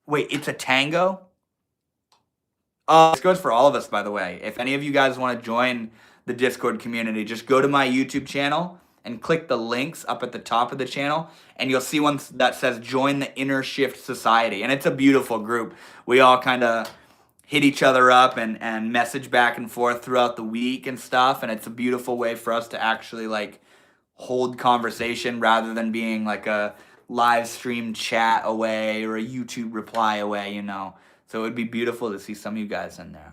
wait, it's a tango? This goes for all of us, by the way. If any of you guys want to join the Discord community, just go to my YouTube channel and click the links up at the top of the channel, and you'll see one that says Join the Inner Shift Society. And it's a beautiful group. We all kind of hit each other up and message back and forth throughout the week and stuff, and it's a beautiful way for us to actually, like, hold conversation rather than being like a live stream chat away or a YouTube reply away, you know. So it would be beautiful to see some of you guys in there.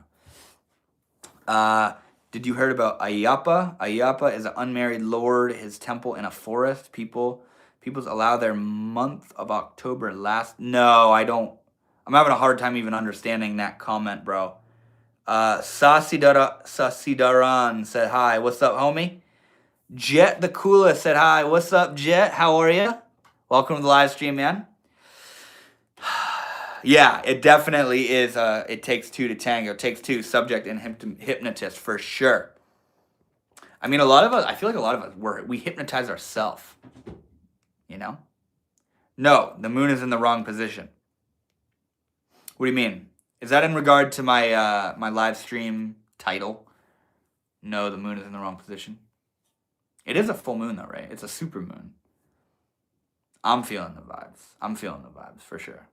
Did you heard about Ayappa? Ayappa is an unmarried lord. His temple in a forest. Peoples allow their month of October last. No, I don't. I'm having a hard time even understanding that comment, bro. Sasidaran said hi. What's up, homie? Jet the Coolest said hi. What's up, Jet? How are you? Welcome to the live stream, man. Yeah, it definitely is. It takes two to tango. It takes two, subject and hypnotist for sure. I mean, a lot of us. I feel like a lot of us we hypnotize ourselves. You know? No, the moon is in the wrong position. What do you mean? Is that in regard to my my live stream title? No, the moon is in the wrong position. It is a full moon though, right? It's a super moon. I'm feeling the vibes. I'm feeling the vibes for sure.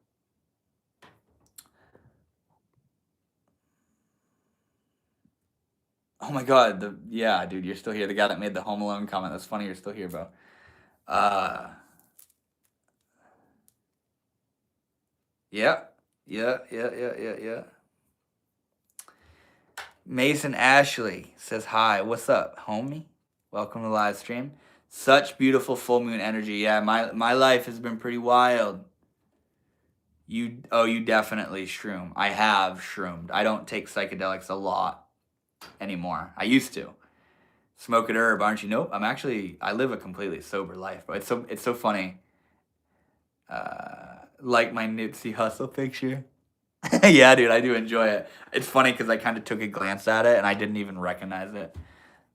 Oh my god, yeah, dude, you're still here. The guy that made the Home Alone comment. That's funny. You're still here, bro. Yeah. Yeah. Mason Ashley says hi. What's up, homie? Welcome to the live stream. Such beautiful full moon energy. Yeah, my life has been pretty wild. You definitely shroom. I have shroomed. I don't take psychedelics a lot anymore. I used to. Smoke an herb, aren't you? Nope. I live a completely sober life, but it's so funny. Like my Nipsey Hussle picture. Yeah, dude, I do enjoy it. It's funny because I kind of took a glance at it and I didn't even recognize it.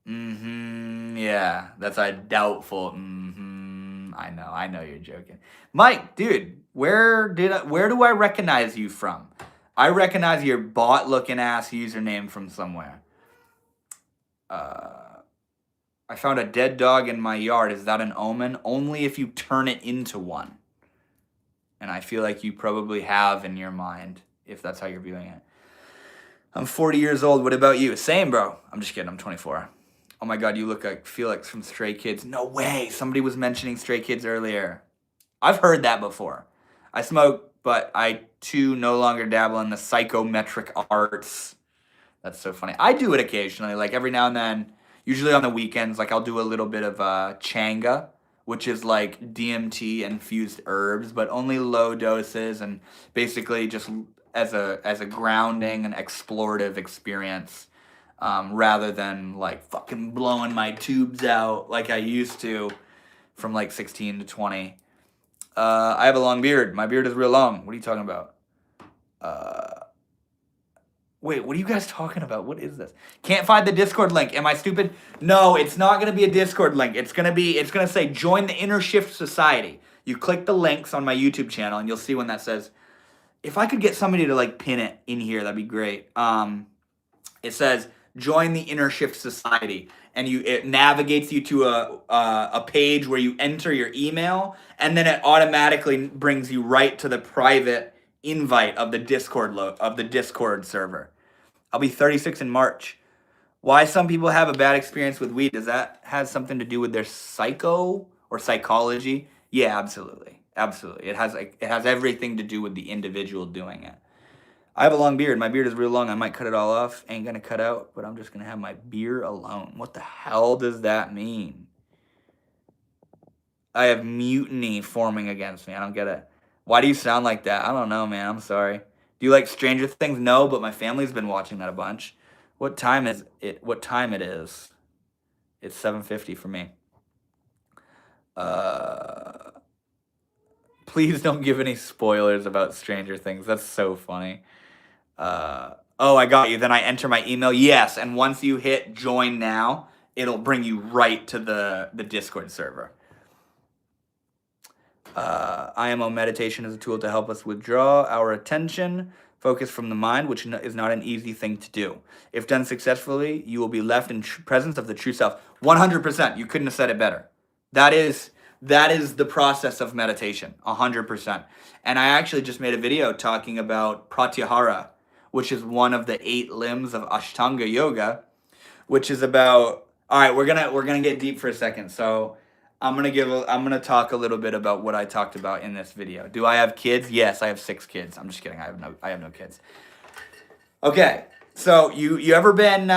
Yeah, that's a doubtful. I know you're joking, Mike, dude. Where do I recognize you from? I recognize your bot looking ass username from somewhere. I found a dead dog in my yard. Is that an omen? Only if you turn it into one. And I feel like you probably have in your mind, if that's how you're viewing it. I'm 40 years old. What about you? Same, bro. I'm just kidding. I'm 24. Oh my god, you look like Felix from Stray Kids. No way. Somebody was mentioning Stray Kids earlier. I've heard that before. I smoke, but I too no longer dabble in the psychometric arts. That's so funny. I do it occasionally, like every now and then. Usually on the weekends, like I'll do a little bit of changa, which is like DMT infused herbs, but only low doses and basically just as a grounding and explorative experience, rather than like fucking blowing my tubes out like I used to from like 16 to 20. I have a long beard. My beard is real long. What are you talking about? Wait, what are you guys talking about? What is this? Can't find the Discord link. Am I stupid? No, it's not going to be a Discord link. It's going to say join the Inner Shift Society. You click the links on my YouTube channel and you'll see when that says, if I could get somebody to like pin it in here, that'd be great. It says join the Inner Shift Society and it navigates you to a page where you enter your email and then it automatically brings you right to the private invite of the Discord server. I'll be 36 in March. Why some people have a bad experience with weed? Does that have something to do with their psycho or psychology? Yeah, absolutely. Absolutely. It has everything to do with the individual doing it. I have a long beard. My beard is real long. I might cut it all off. Ain't gonna cut out, but I'm just gonna have my beard alone. What the hell does that mean? I have mutiny forming against me. I don't get it. Why do you sound like that? I don't know, man. I'm sorry. Do you like Stranger Things? No, but my family's been watching that a bunch. What time is it? What time it is? It's 7:50 for me. Please don't give any spoilers about Stranger Things. That's so funny. Oh, I got you. Then I enter my email. Yes, and once you hit join now, it'll bring you right to the Discord server. IMO meditation is a tool to help us withdraw our attention, focus from the mind, which is not an easy thing to do. If done successfully, you will be left in presence of the true self. 100%. You couldn't have said it better. That is the process of meditation. 100%. And I actually just made a video talking about pratyahara, which is one of the 8 limbs of Ashtanga yoga, which is about. All right, we're gonna get deep for a second. So I'm gonna talk a little bit about what I talked about in this video. Do I have kids? Yes, I have 6 kids. I'm just kidding. I have no kids. Okay, so you ever been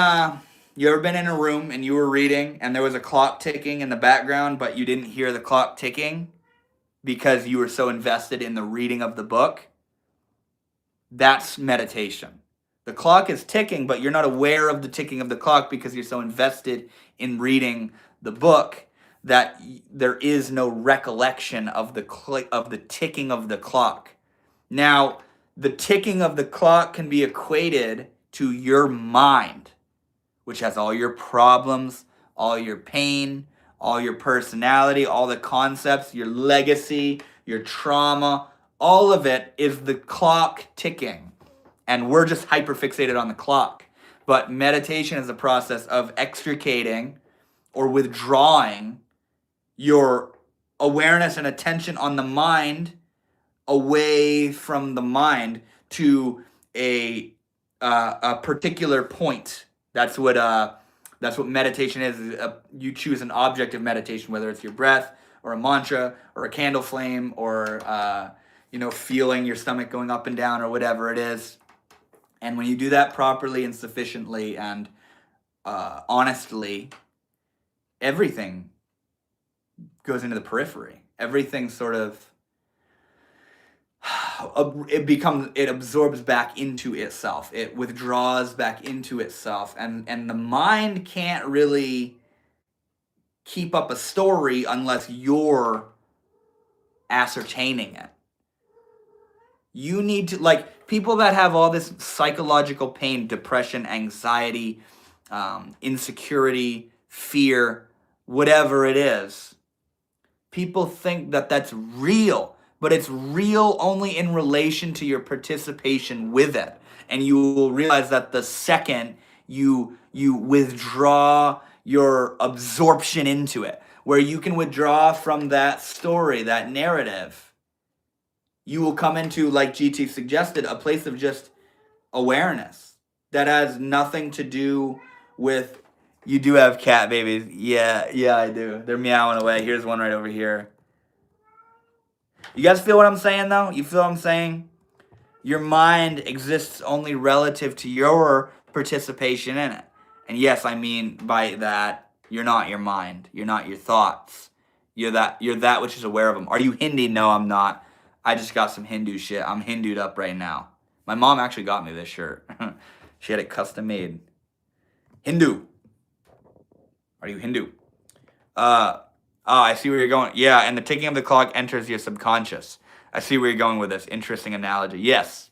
You ever been in a room and you were reading and there was a clock ticking in the background, but you didn't hear the clock ticking because you were so invested in the reading of the book? That's meditation. The clock is ticking, but you're not aware of the ticking of the clock because you're so invested in reading the book that there is no recollection of the ticking of the clock. Now, the ticking of the clock can be equated to your mind, which has all your problems, all your pain, all your personality, all the concepts, your legacy, your trauma. All of it is the clock ticking. And we're just hyperfixated on the clock. But meditation is a process of extricating or withdrawing your awareness and attention on the mind away from the mind to a particular point. That's what meditation is. You choose an object of meditation, whether it's your breath or a mantra or a candle flame or feeling your stomach going up and down or whatever it is. And when you do that properly and sufficiently and honestly, everything goes into the periphery. Everything sort of it absorbs back into itself. It withdraws back into itself, and the mind can't really keep up a story unless you're ascertaining it. You need to, like, people that have all this psychological pain, depression, anxiety, insecurity, fear, whatever it is, people think that that's real, but it's real only in relation to your participation with it. And you will realize that the second you withdraw your absorption into it, where you can withdraw from that story, that narrative, you will come into, like GT suggested, a place of just awareness that has nothing to do with. You do have cat babies. Yeah, I do. They're meowing away. Here's one right over here. You guys feel what I'm saying, though? You feel what I'm saying? Your mind exists only relative to your participation in it. And yes, I mean by that, you're not your mind. You're not your thoughts. You're that which is aware of them. Are you Hindi? No, I'm not. I just got some Hindu shit. I'm Hindued up right now. My mom actually got me this shirt. She had it custom made. Hindu. Are you Hindu? I see where you're going. Yeah, and the ticking of the clock enters your subconscious. I see where you're going with this. Interesting analogy. Yes,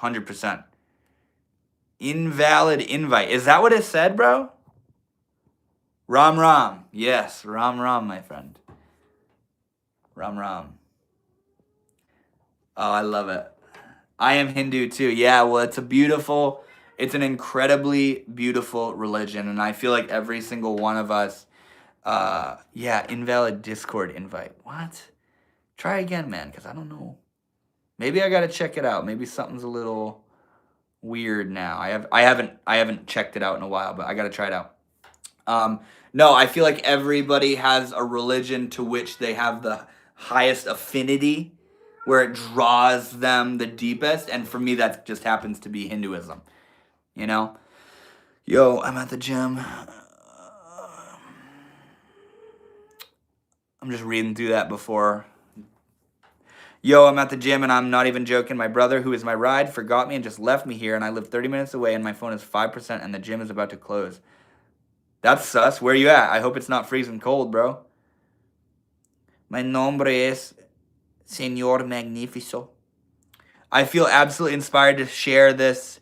100%. Invalid invite. Is that what it said, bro? Ram Ram. Yes, Ram Ram, my friend. Ram Ram. Oh, I love it. I am Hindu too. Yeah, well, it's an incredibly beautiful religion. And I feel like every single one of us, invalid Discord invite. What? Try again, man, because I don't know. Maybe I got to check it out. Maybe something's a little weird now. I haven't checked it out in a while, but I got to try it out. No, I feel like everybody has a religion to which they have the highest affinity, where it draws them the deepest, and for me that just happens to be Hinduism. You know? Yo, I'm at the gym. I'm just reading through that before. Yo, I'm at the gym and I'm not even joking. My brother, who is my ride, forgot me and just left me here, and I live 30 minutes away and my phone is 5% and the gym is about to close. That's sus. Where you at? I hope it's not freezing cold, bro. My nombre es Señor Magnifico. I feel absolutely inspired to share this.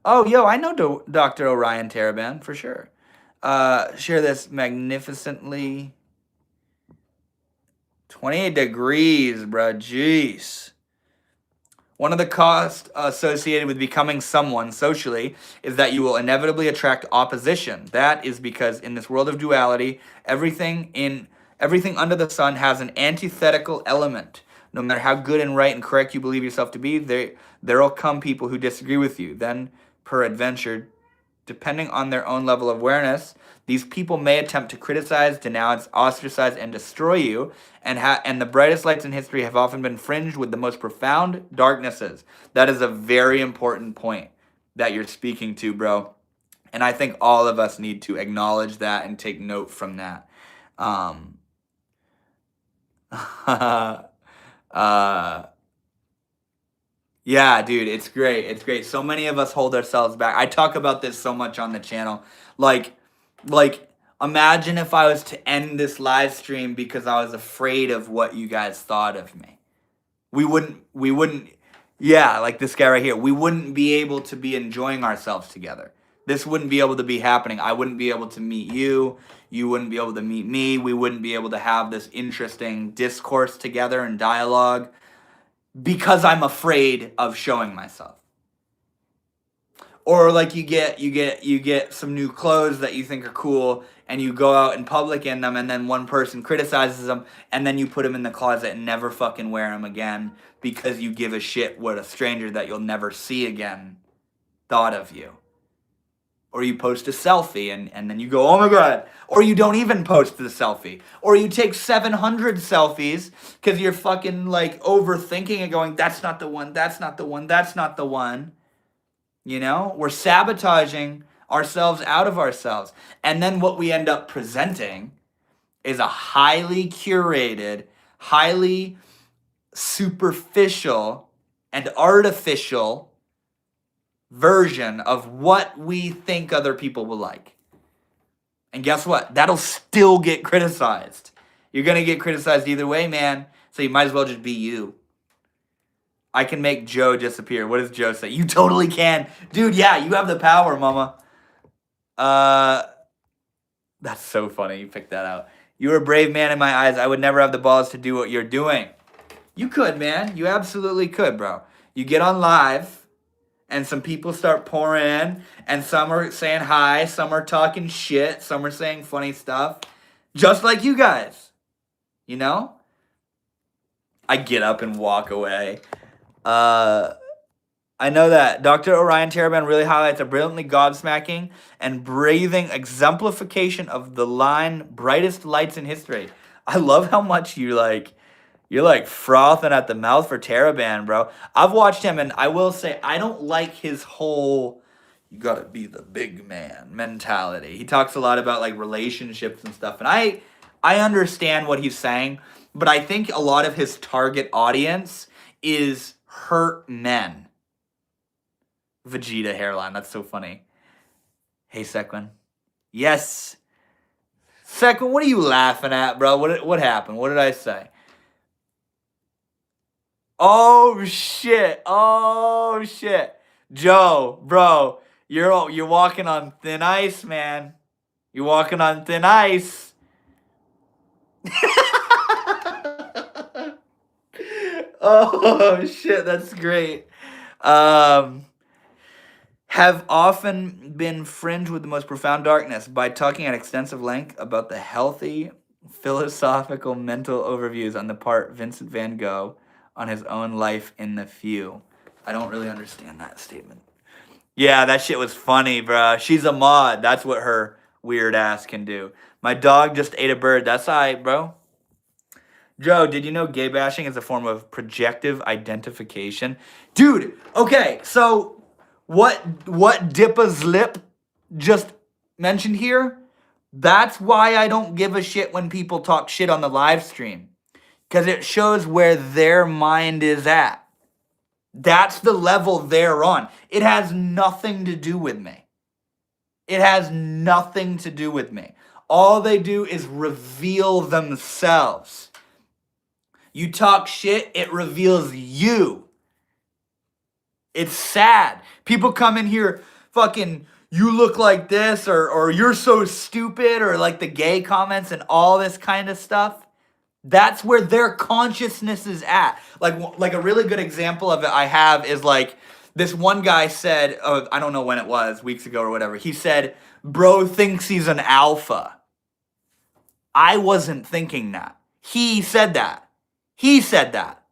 Oh, yo, I know Dr. Orion Taraban, for sure. Share this magnificently. 28 degrees, bro. Jeez. One of the costs associated with becoming someone socially is that you will inevitably attract opposition. That is because in this world of duality, everything under the sun has an antithetical element. No matter how good and right and correct you believe yourself to be, there'll come people who disagree with you. Then, peradventure, depending on their own level of awareness, these people may attempt to criticize, denounce, ostracize, and destroy you. And the brightest lights in history have often been fringed with the most profound darknesses. That is a very important point that you're speaking to, bro. And I think all of us need to acknowledge that and take note from that. uh, yeah, dude, it's great. It's great. So many of us hold ourselves back. I talk about this so much on the channel. Like, imagine if I was to end this live stream because I was afraid of what you guys thought of me. We wouldn't, yeah, like this guy right here. We wouldn't be able to be enjoying ourselves together. This wouldn't be able to be happening. I wouldn't be able to meet you. You wouldn't be able to meet me. We wouldn't be able to have this interesting discourse together and dialogue because I'm afraid of showing myself. Or like you get some new clothes that you think are cool and you go out in public in them and then one person criticizes them and then you put them in the closet and never fucking wear them again because you give a shit what a stranger that you'll never see again thought of you. Or you post a selfie and then you go, oh my God. Or you don't even post the selfie. Or you take 700 selfies because you're fucking like overthinking and going, that's not the one, that's not the one, that's not the one. You know, we're sabotaging ourselves out of ourselves. And then what we end up presenting is a highly curated, highly superficial and artificial version of what we think other people will like. And guess what? That'll still get criticized. You're going to get criticized either way, man. So you might as well just be you. I can make Joe disappear. What does Joe say? You totally can. Dude, yeah, you have the power, mama. That's so funny. You picked that out. You're a brave man in my eyes. I would never have the balls to do what you're doing. You could, man. You absolutely could, bro. You get on live, and some people start pouring in, and some are saying hi, some are talking shit, some are saying funny stuff. Just like you guys. You know? I get up and walk away. I know that Dr. Orion Taraban really highlights a brilliantly gobsmacking and breathing exemplification of the line brightest lights in history. I love how much you're like frothing at the mouth for Taraban, bro. I've watched him and I will say I don't like his whole you gotta be the big man mentality. He talks a lot about like relationships and stuff, and I understand what he's saying, but I think a lot of his target audience is hurt men. Vegeta hairline, that's so funny. Hey, Sequin. Yes. Sequin, what are you laughing at, bro? What happened? What did I say? Oh, shit. Oh, shit. Joe, bro, you're walking on thin ice, man. You're walking on thin ice. Oh, shit, that's great. Have often been fringed with the most profound darkness by talking at extensive length about the healthy, philosophical, mental overviews on the part Vincent van Gogh on his own life in the few. I don't really understand that statement. Yeah, that shit was funny, bruh. She's a mod. That's what her weird ass can do. My dog just ate a bird. That's alright, bro. Joe, did you know gay bashing is a form of projective identification? Dude, okay, so what Dippa's lip just mentioned here, that's why I don't give a shit when people talk shit on the live stream. Because it shows where their mind is at. That's the level they're on. It has nothing to do with me. It has nothing to do with me. All they do is reveal themselves. You talk shit, it reveals you. It's sad. People come in here fucking, you look like this, or you're so stupid, or like the gay comments and all this kind of stuff. That's where their consciousness is at. Like a really good example of it I have is like this one guy said, I don't know when it was, weeks ago or whatever. He said, bro thinks he's an alpha. I wasn't thinking that. He said that. He said that.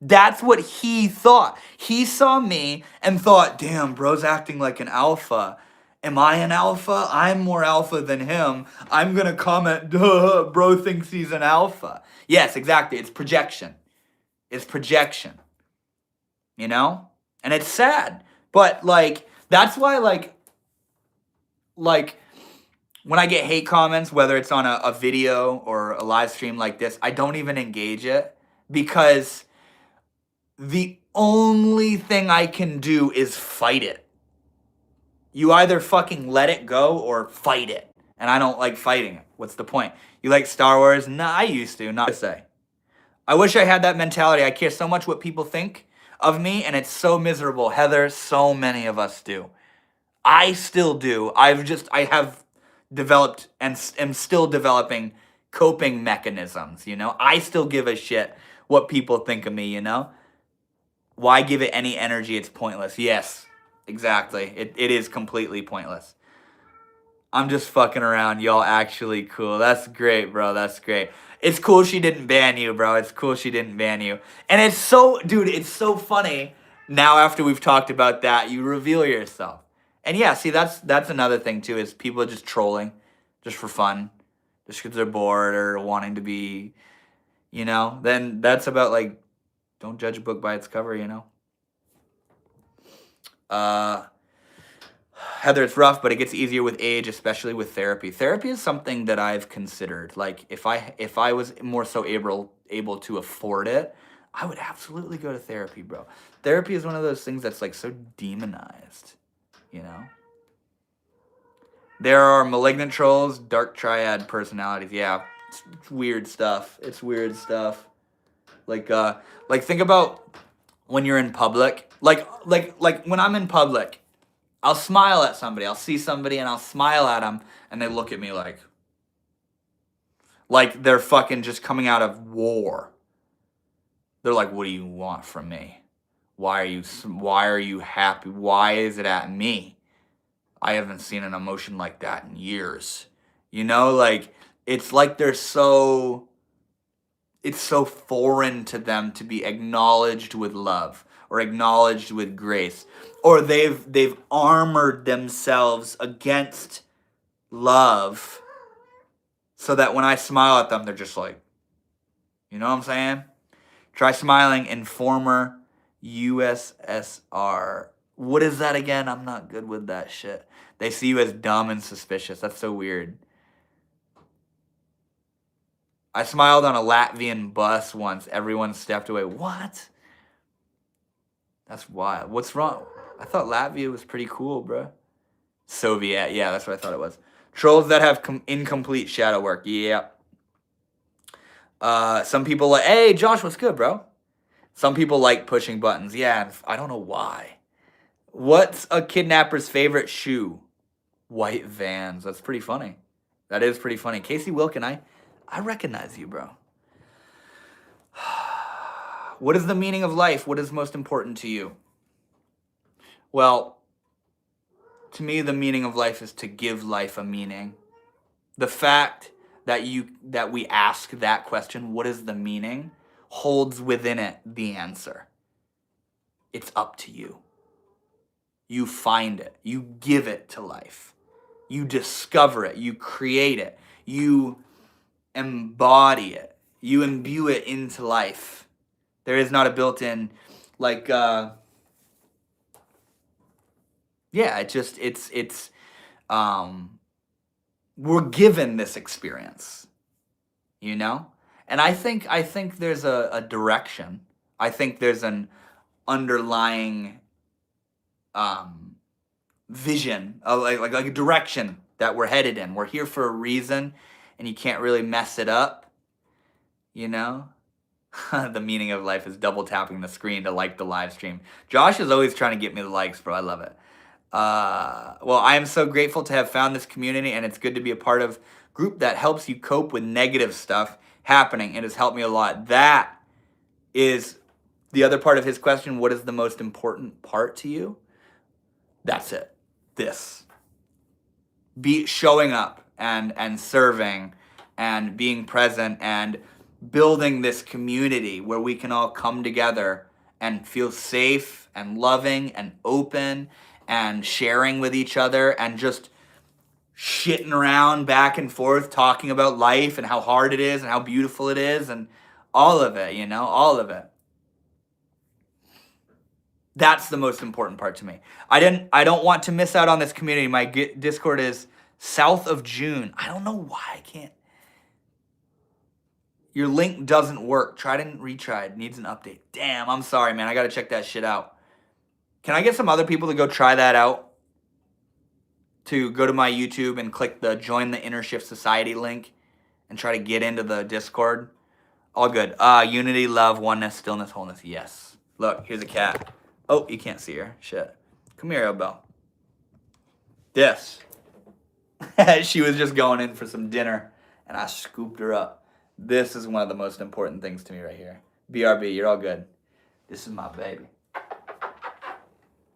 That's what he thought. He saw me and thought, damn, bro's acting like an alpha. Am I an alpha? I'm more alpha than him. I'm going to comment, duh, bro thinks he's an alpha. Yes, exactly. It's projection. It's projection. You know? And it's sad. But, like, that's why, like, like when I get hate comments, whether it's on a video or a live stream like this, I don't even engage it because the only thing I can do is fight it. You either fucking let it go or fight it. And I don't like fighting it. What's the point? You like Star Wars? Nah, I used to, not to say. I wish I had that mentality. I care so much what people think of me, and it's so miserable. Heather, so many of us do. I still do. I have developed and am still developing coping mechanisms, you know? I still give a shit what people think of me, you know? Why give it any energy? It's pointless. Yes, exactly. It is completely pointless. I'm just fucking around. Y'all actually cool. That's great, bro. That's great. It's cool she didn't ban you, bro. It's cool she didn't ban you. And it's so, dude, it's so funny. Now after we've talked about that, you reveal yourself. And yeah, see, that's another thing too, is people are just trolling just for fun. Just because they're bored or wanting to be, you know, then that's about like, don't judge a book by its cover, you know? Heather, it's rough, but it gets easier with age, especially with therapy. Therapy is something that I've considered. Like if I was more so able to afford it, I would absolutely go to therapy, bro. Therapy is one of those things that's like so demonized, you know? There are malignant trolls, dark triad personalities. Yeah, it's weird stuff. It's weird stuff. Like think about when you're in public. Like when I'm in public, I'll smile at somebody. I'll see somebody and I'll smile at them, and they look at me like they're fucking just coming out of war. They're like, "What do you want from me? Why are you happy? Why is it at me? I haven't seen an emotion like that in years." You know, like it's like it's so foreign to them to be acknowledged with love or acknowledged with grace, or they've armored themselves against love so that when I smile at them, they're just like, you know what I'm saying? Try smiling in former USSR. What is that again? I'm not good with that shit. They see you as dumb and suspicious. That's so weird. I smiled on a Latvian bus once. Everyone stepped away. What? That's wild. What's wrong? I thought Latvia was pretty cool, bro. Soviet. Yeah, that's what I thought it was. Trolls that have incomplete shadow work. Yeah. Some people like, hey, Josh, what's good, bro? Some people like pushing buttons. Yeah, I don't know why. What's a kidnapper's favorite shoe? White Vans. That's pretty funny. That is pretty funny. Casey Wilkin, I recognize you, bro. What is the meaning of life? What is most important to you? Well, to me, the meaning of life is to give life a meaning. The fact that we ask that question, what is the meaning, holds within it the answer. It's up to you. You find it. You give it to life. You discover it. You create it. You embody it. You imbue it into life. There is not a built-in, like, we're given this experience, you know? And I think there's a direction. I think there's an underlying vision, like a direction that we're headed in. We're here for a reason, and you can't really mess it up, you know? The meaning of life is double tapping the screen to like the live stream. Josh is always trying to get me the likes, bro. I love it. Well, I am so grateful to have found this community, and it's good to be a part of a group that helps you cope with negative stuff happening. It has helped me a lot. That is the other part of his question. What is the most important part to you? That's it. This. Be showing up and serving and being present and building this community where we can all come together and feel safe and loving and open and sharing with each other and just shitting around back and forth, talking about life and how hard it is and how beautiful it is and all of it, you know, all of it. That's the most important part to me. I don't want to miss out on this community. My Discord is south of June. I don't know why I can't. Your link doesn't work. Tried and retried. Needs an update. Damn, I'm sorry, man. I gotta check that shit out. Can I get some other people to go try that out? To go to my YouTube and click the Join the Inner Shift Society link and try to get into the Discord. All good. Unity, love, oneness, stillness, wholeness. Yes. Look, here's a cat. Oh, you can't see her. Shit. Come here, Belle. This. She was just going in for some dinner, and I scooped her up. This is one of the most important things to me right here. BRB, you're all good. This is my baby.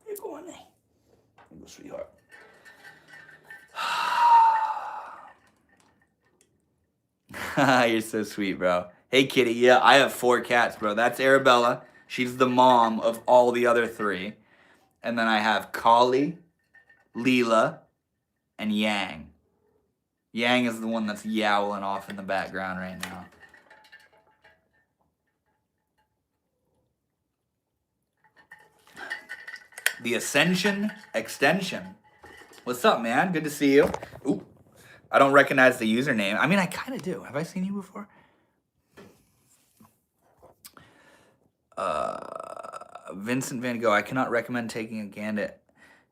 You're going there. You go, sweetheart. You're so sweet, bro. Hey, kitty. Yeah, I have 4 cats, bro. That's Arabella. She's the mom of all the other 3. And then I have Kali, Leela, and Yang. Yang is the one that's yowling off in the background right now. The Ascension Extension. What's up, man? Good to see you. Ooh, I don't recognize the username. I mean, I kind of do. Have I seen you before? Vincent Van Gogh. I cannot recommend taking a Gambit.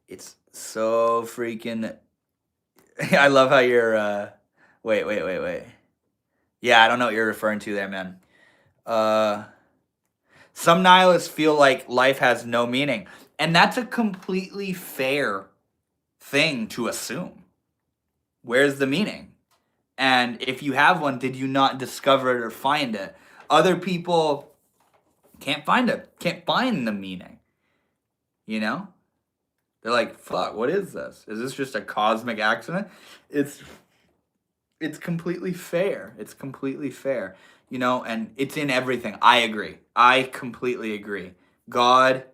It's so freaking... I love how you're... Wait. Yeah, I don't know what you're referring to there, man. Some nihilists feel like life has no meaning. And that's a completely fair thing to assume. Where's the meaning? And if you have one, did you not discover it or find it? Other people can't find it, can't find the meaning. You know? They're like, fuck, what is this? Is this just a cosmic accident? It's completely fair. It's completely fair. You know, and it's in everything. I agree. I completely agree. God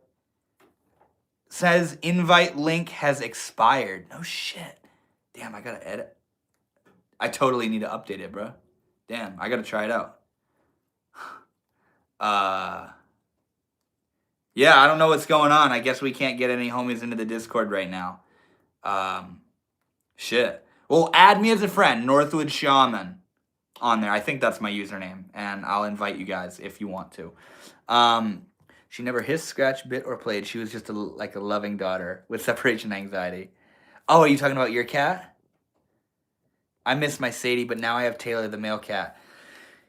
says invite link has expired. No shit. Damn, I gotta edit. I totally need to update it, bro. Damn, I gotta try it out. Yeah, I don't know what's going on. I guess we can't get any homies into the Discord right now. Shit. Well, add me as a friend, Northwood Shaman, on there. I think that's my username, and I'll invite you guys if you want to. She never hissed, scratched, bit, or played. She was just like a loving daughter with separation anxiety. Oh, are you talking about your cat? I miss my Sadie, but now I have Taylor, the male cat.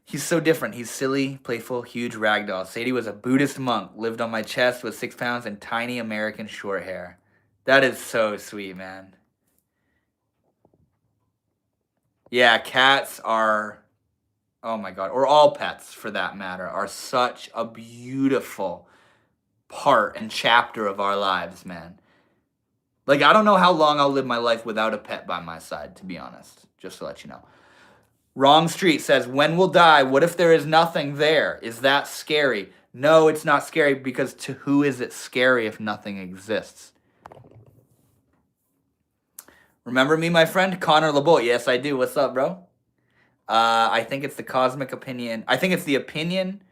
He's so different. He's silly, playful, huge ragdoll. Sadie was a Buddhist monk, lived on my chest with 6 pounds and tiny American short hair. That is so sweet, man. Yeah, cats are, oh my God, or all pets for that matter, are such a beautiful part and chapter of our lives, man. Like, I don't know how long I'll live my life without a pet by my side, to be honest, just to let you know. Wrong Street says, when we'll die, what if there is nothing there? Is that scary? No, it's not scary, because to who is it scary if nothing exists? Remember me, my friend? Connor LeBoy. Yes, I do. What's up, bro? I think it's the cosmic opinion. I think it's the opinion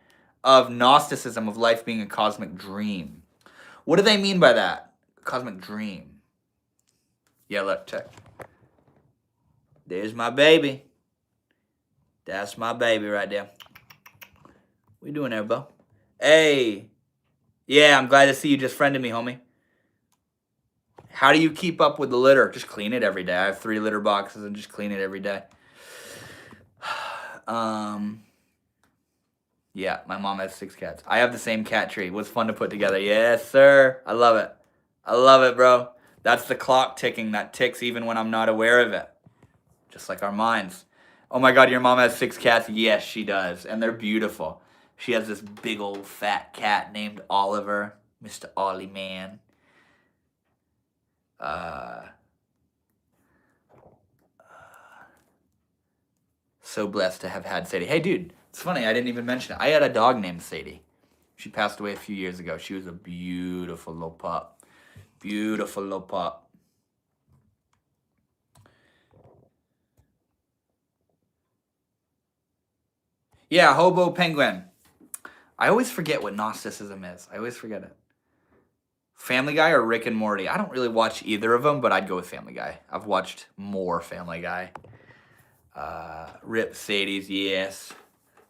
of Gnosticism of life being a cosmic dream. What do they mean by that? Cosmic dream. Yeah, look, check. There's my baby. That's my baby right there. What you doing there, bro? Hey. Yeah, I'm glad to see you just friended me, homie. How do you keep up with the litter? Just clean it every day. I have 3 litter boxes and just clean it every day. Yeah, my mom has 6 cats. I have the same cat tree. It was fun to put together. Yes, sir. I love it. I love it, bro. That's the clock ticking that ticks even when I'm not aware of it. Just like our minds. Oh my God, your mom has 6 cats? Yes, she does. And they're beautiful. She has this big old fat cat named Oliver. Mr. Ollie Man. So blessed to have had Sadie. Hey, dude, it's funny. I didn't even mention it. I had a dog named Sadie. She passed away a few years ago. She was a beautiful little pup. Beautiful little pup. Yeah, Hobo Penguin. I always forget what Gnosticism is. I always forget it. Family Guy or Rick and Morty? I don't really watch either of them, but I'd go with Family Guy. I've watched more Family Guy. Rip Sadie's, yes.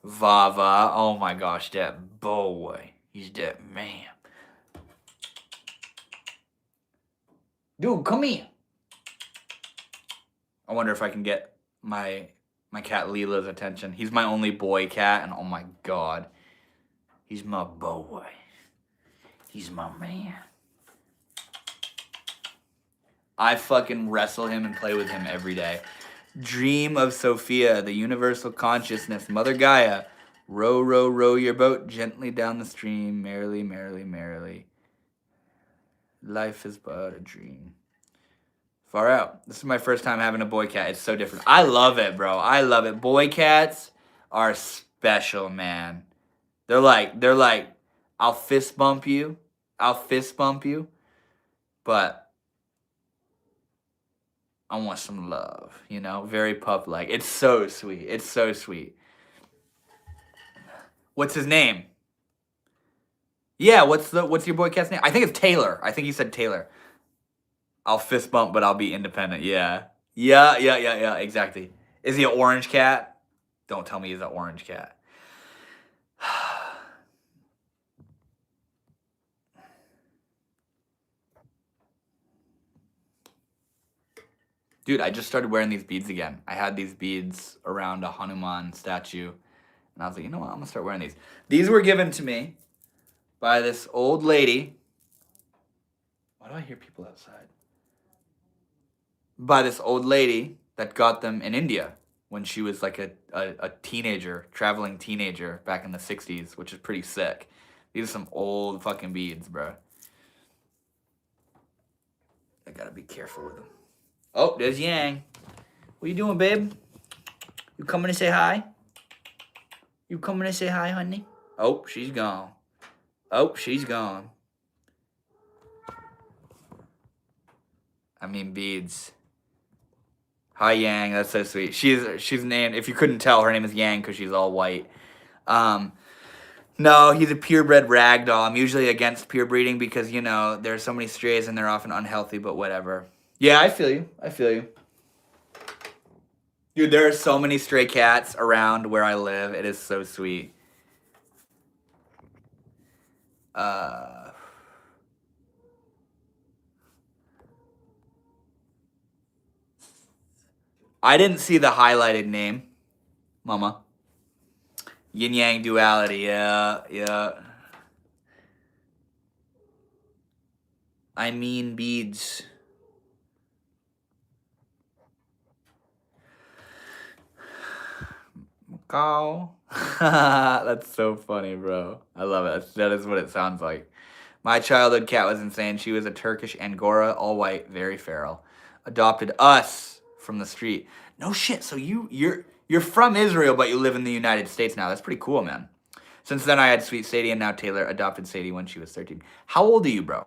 Vava, oh my gosh, that boy. He's that man. Dude, come here. I wonder if I can get my cat Leela's attention. He's my only boy cat, and oh my god. He's my boy. He's my man. I fucking wrestle him and play with him every day. Dream of Sophia, the universal consciousness, Mother Gaia. Row, row, row your boat gently down the stream, merrily, merrily, merrily. Life is but a dream. Far out. This is my first time having a boy cat. It's so different. I love it, bro. I love it. Boy cats are special, man. They're like, I'll fist bump you. But I want some love, you know? Very pup-like. It's so sweet. It's so sweet. What's his name? Yeah, what's your boy cat's name? I think it's Taylor. I think he said Taylor. I'll fist bump, but I'll be independent. Yeah. Yeah, exactly. Is he an orange cat? Don't tell me he's an orange cat. Dude, I just started wearing these beads again. I had these beads around a Hanuman statue, and I was like, you know what? I'm going to start wearing these. These were given to me by this old lady. Why do I hear people outside? By this old lady that got them in India when she was like a teenager, traveling teenager back in the 60s, which is pretty sick. These are some old fucking beads, bro. I gotta be careful with them. Oh, there's Yang. What you doing, babe? You coming to say hi? You coming to say hi, honey? Oh, she's gone. Oh, she's gone. I mean, beads. Hi, Yang. That's so sweet. She's named, if you couldn't tell, her name is Yang because she's all white. No, he's a purebred ragdoll. I'm usually against pure breeding because, you know, there's so many strays and they're often unhealthy, but whatever. Yeah, I feel you. Dude, there are so many stray cats around where I live. It is so sweet. I didn't see the highlighted name, Mama. Yin Yang duality, yeah. I mean beads. Macau. That's so funny, bro. I love it. That is what it sounds like. My childhood cat was insane. She was a Turkish Angora, all white, very feral. Adopted us from the street. No shit. So you're from Israel, but you live in the United States now. That's pretty cool, man. Since then, I had Sweet Sadie, and now Taylor adopted Sadie when she was 13. How old are you, bro?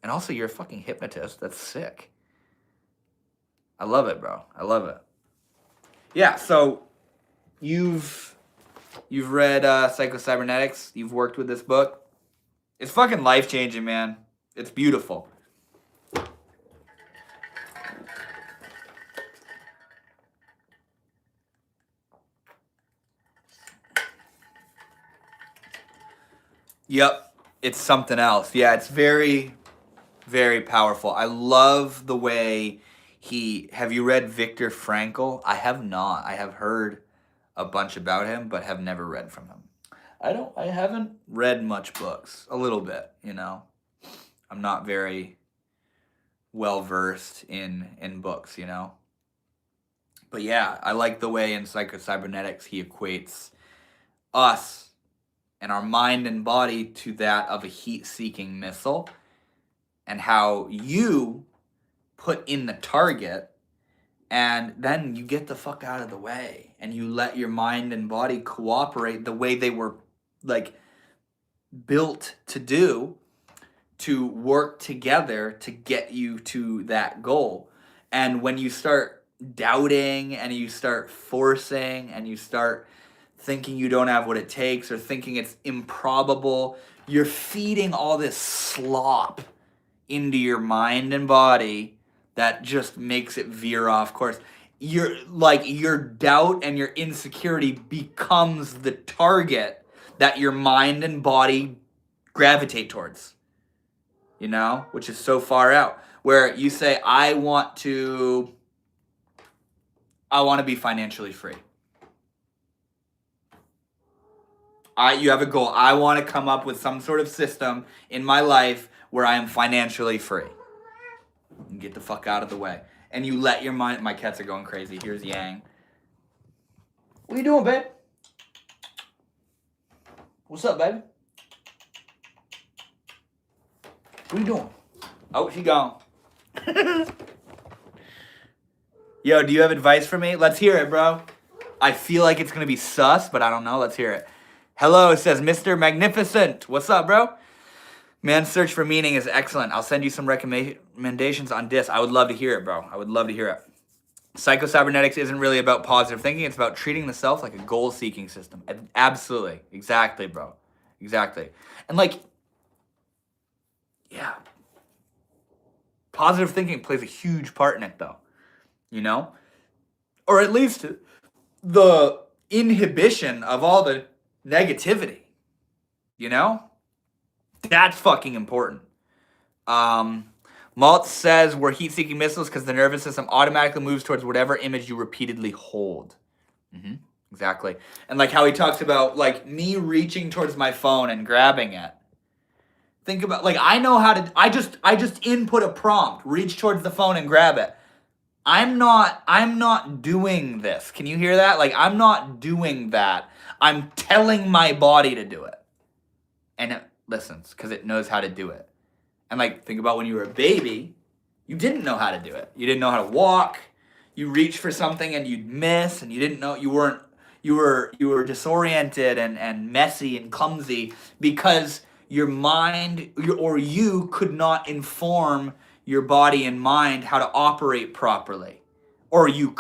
And also, you're a fucking hypnotist. That's sick. I love it, bro. I love it. Yeah, so you've read Psycho-Cybernetics. You've worked with this book. It's fucking life-changing, man. It's beautiful. Yep, it's something else. Yeah, it's very, very powerful. I love the way have you read Viktor Frankl? I have not. I have heard a bunch about him, but have never read from him. I haven't read much books. A little bit, you know. I'm not very well versed in books, you know. But yeah, I like the way in Psycho-Cybernetics he equates us and our mind and body to that of a heat-seeking missile, and how you put in the target and then you get the fuck out of the way and you let your mind and body cooperate the way they were like built to do, to work together to get you to that goal. And when you start doubting and you start forcing and you start thinking you don't have what it takes or thinking it's improbable. You're feeding all this slop into your mind and body that just makes it veer off course. Your doubt and your insecurity becomes the target that your mind and body gravitate towards, which is so far out. Where you say, I want to be financially free. You have a goal. I want to come up with some sort of system in my life where I am financially free. And get the fuck out of the way. And you let your mind... My cats are going crazy. Here's Yang. What are you doing, babe? What's up, baby? What are you doing? Oh, she gone. Yo, do you have advice for me? Let's hear it, bro. I feel like it's going to be sus, but I don't know. Let's hear it. Hello, it says Mr. Magnificent. What's up, bro? Man's search for meaning is excellent. I'll send you some recommendations on this. I would love to hear it, bro. I would love to hear it. Psycho-cybernetics isn't really about positive thinking. It's about treating the self like a goal-seeking system. Absolutely. Exactly, bro. Exactly. And yeah. Positive thinking plays a huge part in it, though. Or at least the inhibition of all the negativity. That's fucking important. Malt says we're heat-seeking missiles because the nervous system automatically moves towards whatever image you repeatedly hold. Exactly. And how he talks about me reaching towards my phone and grabbing it. Think about I know how to. I just input a prompt, reach towards the phone and grab it. I'm not doing this. Can you hear that? I'm not doing that. I'm telling my body to do it. And it listens because it knows how to do it. And think about when you were a baby, you didn't know how to do it. You didn't know how to walk. You reached for something and you'd miss, and you didn't know, you were disoriented and messy and clumsy because your mind or you could not inform your body and mind how to operate properly. Or you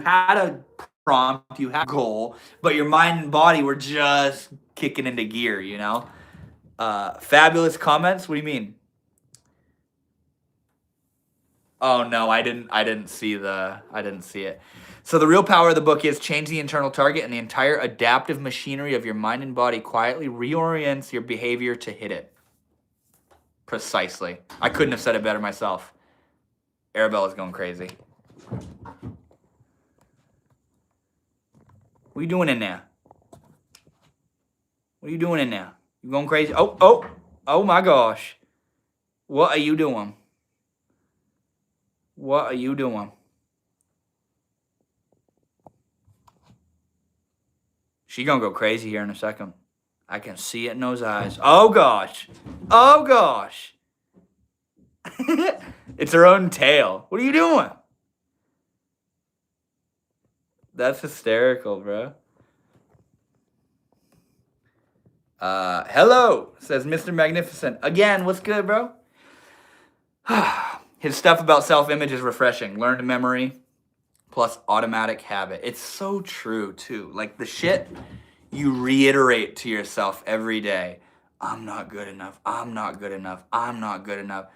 had a prompt, you had a goal, but your mind and body were just kicking into gear, Fabulous comments? What do you mean? Oh no, I didn't see it. So the real power of the book is change the internal target, and the entire adaptive machinery of your mind and body quietly reorients your behavior to hit it. Precisely. I couldn't have said it better myself. Arabella's going crazy. What are you doing in there? What are you doing in there? You going crazy? Oh my gosh. What are you doing? What are you doing? She gonna go crazy here in a second. I can see it in those eyes. Oh gosh. Oh gosh. It's her own tail. What are you doing? That's hysterical, bro. Hello, says Mr. Magnificent. Again, what's good, bro? His stuff about self-image is refreshing. Learned memory plus automatic habit. It's so true, too. The shit you reiterate to yourself every day. I'm not good enough. I'm not good enough. I'm not good enough.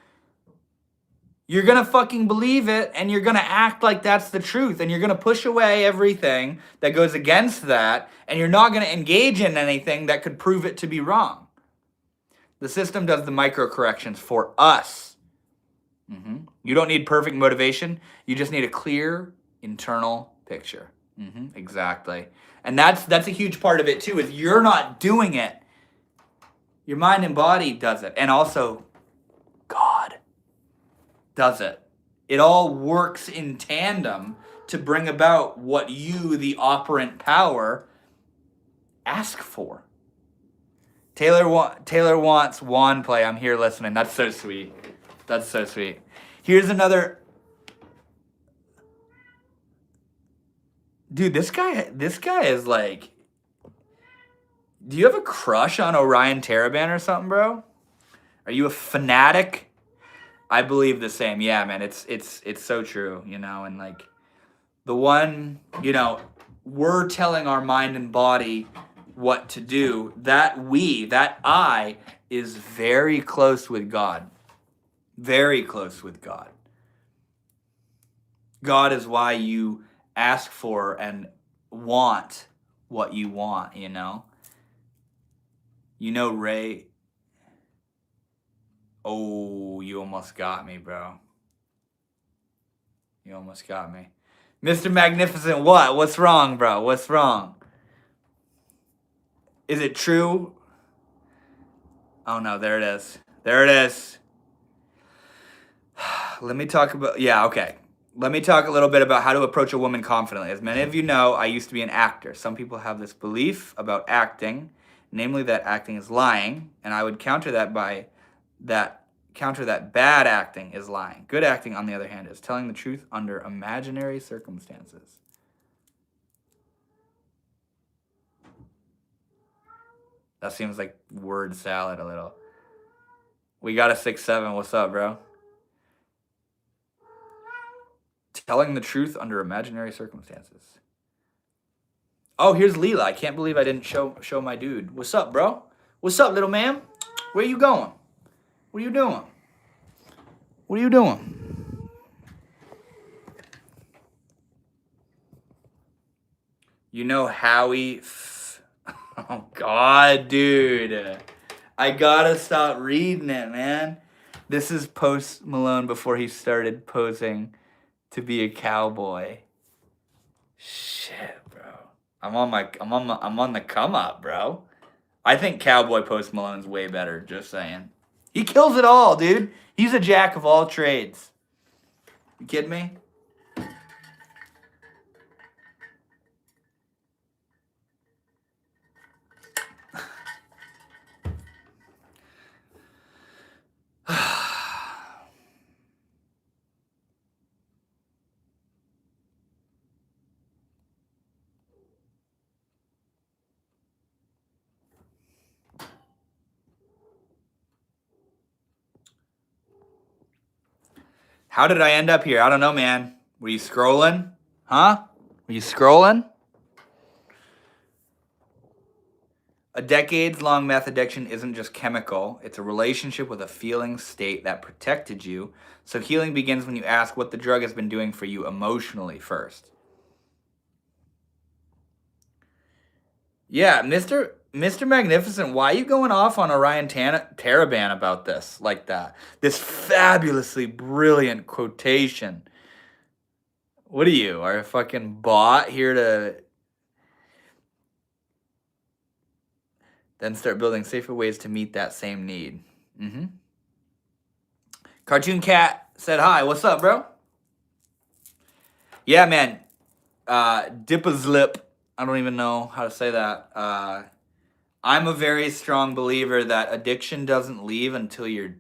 You're going to fucking believe it, and you're going to act like that's the truth, and you're going to push away everything that goes against that, and you're not going to engage in anything that could prove it to be wrong. The system does the micro corrections for us. You don't need perfect motivation. You just need a clear internal picture. Exactly. And that's a huge part of it, too, is you're not doing it. Your mind and body does it. And also, God does it. It all works in tandem to bring about what you, the operant power, ask for. Taylor wants wand play. I'm here listening. That's so sweet. That's so sweet. Here's another. Dude, this guy is do you have a crush on Orion Taraban or something, bro? Are you a fanatic? I believe the same. Yeah, man, it's so true, and the one, we're telling our mind and body what to do, that I, is very close with God. Very close with God. God is why you ask for and want what you want, you know? You know, Ray. Oh, you almost got me, bro. You almost got me. Mr. Magnificent, what? What's wrong, bro? What's wrong? Is it true? Oh, no, there it is. There it is. Let me talk about, okay. Let me talk a little bit about how to approach a woman confidently. As many of you know, I used to be an actor. Some people have this belief about acting, namely that acting is lying, and I would counter that bad acting is lying. Good acting, on the other hand, is telling the truth under imaginary circumstances. That seems like word salad a little. We got a 6-7. What's up, bro? Telling the truth under imaginary circumstances. Oh, here's Leela. I can't believe I didn't show my dude. What's up, bro? What's up, little man? Where you going? What are you doing? What are you doing? You know Howie... Oh, God, dude. I gotta stop reading it, man. This is Post Malone before he started posing to be a cowboy. Shit, bro. I'm on the come up, bro. I think Cowboy Post Malone's way better, just saying. He kills it all, dude. He's a jack of all trades. You kidding me? How did I end up here? I don't know, man. Were you scrolling? Huh? Were you scrolling? A decades-long meth addiction isn't just chemical. It's a relationship with a feeling state that protected you. So healing begins when you ask what the drug has been doing for you emotionally first. Yeah, Mr. Magnificent, why are you going off on Orion Taraban about this like that? This fabulously brilliant quotation. What are you, a fucking bot here to then start building safer ways to meet that same need? Mm-hmm. Cartoon Cat said hi. What's up, bro? Yeah, man. Dippa's lip. I don't even know how to say that. I'm a very strong believer that addiction doesn't leave until you're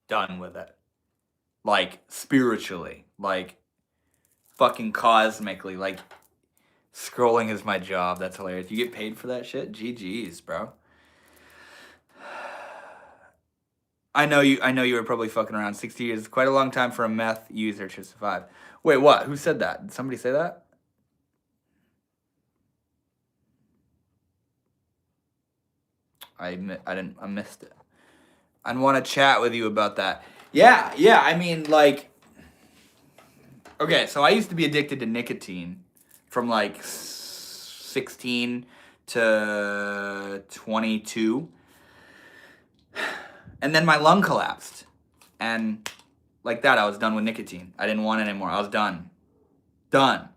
done with it. Like, spiritually. Like, fucking cosmically. Like, scrolling is my job. That's hilarious. You get paid for that shit? GG's, bro. I know you were probably fucking around. 60 years is quite a long time for a meth user to survive. Wait, what? Who said that? Did somebody say that? I missed it. I want to chat with you about that. Yeah, I mean, like, okay, so I used to be addicted to nicotine from like 16 to 22. And then my lung collapsed. And like that, I was done with nicotine. I didn't want it anymore. I was done. Done.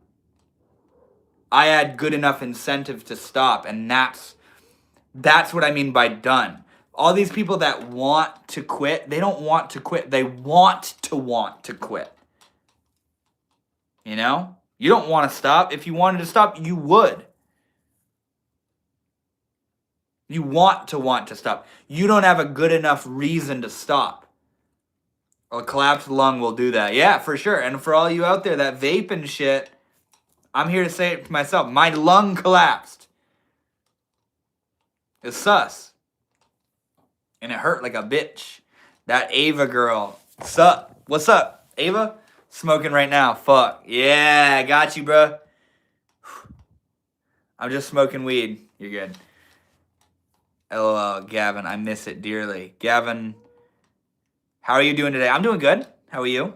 I had good enough incentive to stop, and that's what I mean by done. All these people that want to quit, they don't want to quit. They want to quit. You know? You don't want to stop. If you wanted to stop, you would. You want to stop. You don't have a good enough reason to stop. A collapsed lung will do that. Yeah, for sure. And for all you out there that vape and shit, I'm here to say it to myself. My lung collapsed. It's sus. And it hurt like a bitch. That Ava girl. Sup? What's up, Ava? Smoking right now. Fuck. Yeah, I got you, bro. I'm just smoking weed. You're good. LOL, Gavin, I miss it dearly. Gavin, how are you doing today? I'm doing good. How are you?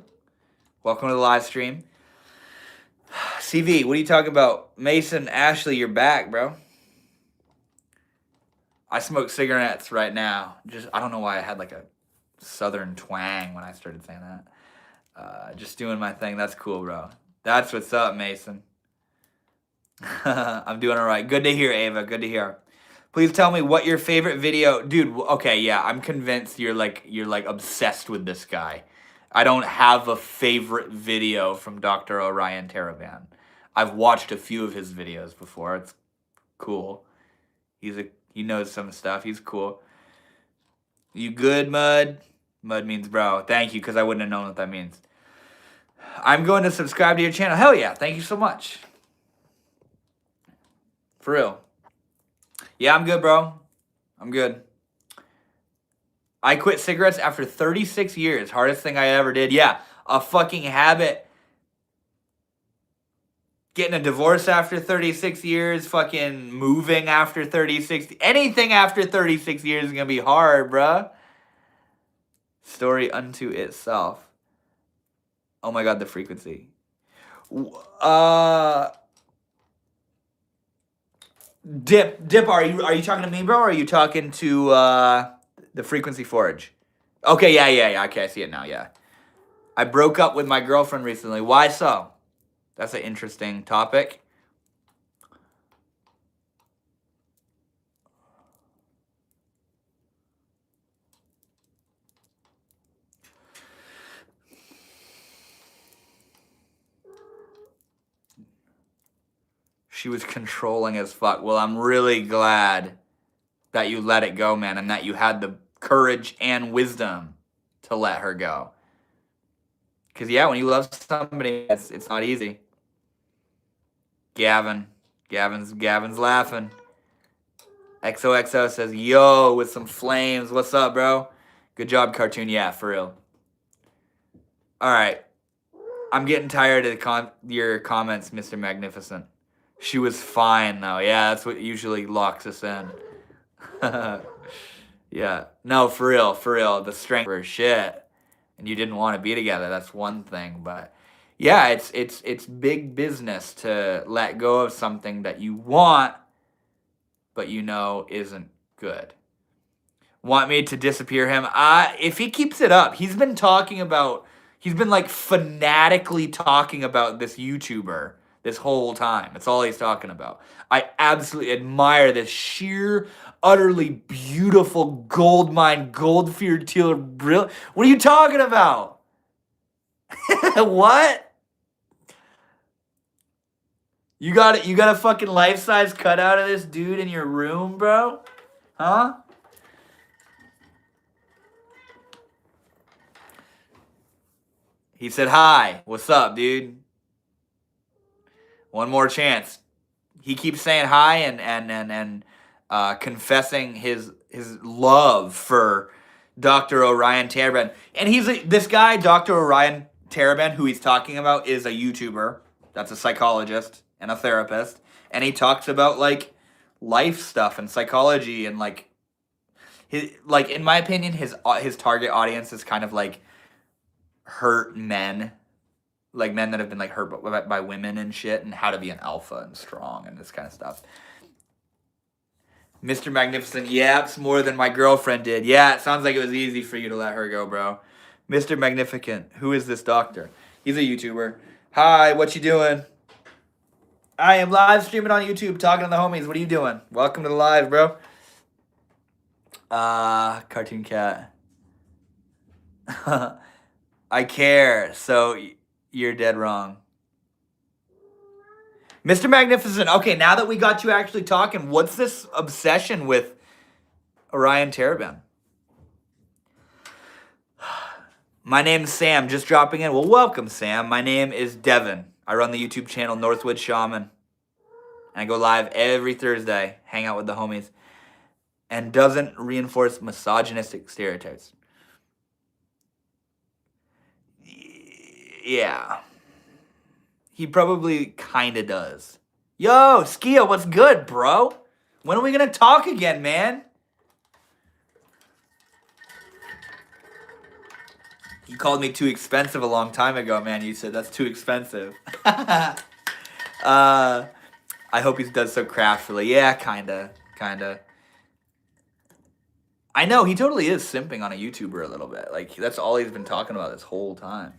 Welcome to the live stream. CV, what are you talking about? Mason, Ashley, you're back, bro. I smoke cigarettes right now. I don't know why I had like a southern twang when I started saying that. Just doing my thing. That's cool, bro. That's what's up, Mason. I'm doing all right. Good to hear, Ava. Good to hear. Please tell me what your favorite video, dude. Okay, yeah, I'm convinced you're like obsessed with this guy. I don't have a favorite video from Dr. Orion Taraban. I've watched a few of his videos before. It's cool. He knows some stuff. He's cool. You good, Mud? Mud means bro. Thank you, because I wouldn't have known what that means. I'm going to subscribe to your channel. Hell yeah. Thank you so much. For real. Yeah, I'm good, bro. I'm good. I quit cigarettes after 36 years. Hardest thing I ever did. Yeah, a fucking habit. Getting a divorce after 36 years. Fucking moving after 36. Anything after 36 years is going to be hard, bruh. Story unto itself. Oh my god, the frequency. Dip, are you talking to me, bro, or are you talking to the Frequency Forge? Okay, yeah. Okay, I see it now, yeah. I broke up with my girlfriend recently. Why so? That's an interesting topic. She was controlling as fuck. Well, I'm really glad that you let it go, man, and that you had the courage and wisdom to let her go. Because, yeah, when you love somebody, it's not easy. Gavin's laughing. XOXO says, yo, with some flames. What's up, bro? Good job, cartoon. Yeah, for real. All right. I'm getting tired of your comments, Mr. Magnificent. She was fine, though. Yeah, that's what usually locks us in. Yeah. No, for real. The strength for shit. And you didn't want to be together. That's one thing. But, yeah, it's big business to let go of something that you want, but you know isn't good. Want me to disappear him? If he keeps it up, he's been like fanatically talking about this YouTuber this whole time. That's all he's talking about. I absolutely admire this sheer, utterly beautiful gold mine, gold-feared teal. What are you talking about? What? You got a fucking life-size cutout of this dude in your room, bro? Huh? He said, hi. What's up, dude? One more chance. He keeps saying hi and confessing his love for Dr. Orion Taraban. And this guy, Dr. Orion Taraban, who he's talking about, is a YouTuber. That's a psychologist and a therapist. And he talks about, like, life stuff and psychology and, like, in my opinion, his target audience is kind of, like, hurt men. Like, men that have been, like, hurt by women and shit, and how to be an alpha and strong and this kind of stuff. Mr. Magnificent yaps more than my girlfriend did. Yeah, it sounds like it was easy for you to let her go, bro. Mr. Magnificent, who is this doctor? He's a YouTuber. Hi, what you doing? I am live streaming on YouTube, talking to the homies. What are you doing? Welcome to the live, bro. Cartoon cat. I care, so you're dead wrong. Mr. Magnificent, okay, now that we got you actually talking, what's this obsession with Orion Taraban? My name's Sam, just dropping in. Well, welcome, Sam. My name is Devin. I run the YouTube channel Northwood Shaman. And I go live every Thursday, hang out with the homies. And doesn't reinforce misogynistic stereotypes. Yeah. He probably kind of does. Yo, Skia, what's good, bro? When are we gonna talk again, man? You called me too expensive a long time ago, man. You said that's too expensive. I hope he does so craftily. Yeah, kinda. I know, he totally is simping on a YouTuber a little bit. Like, that's all he's been talking about this whole time.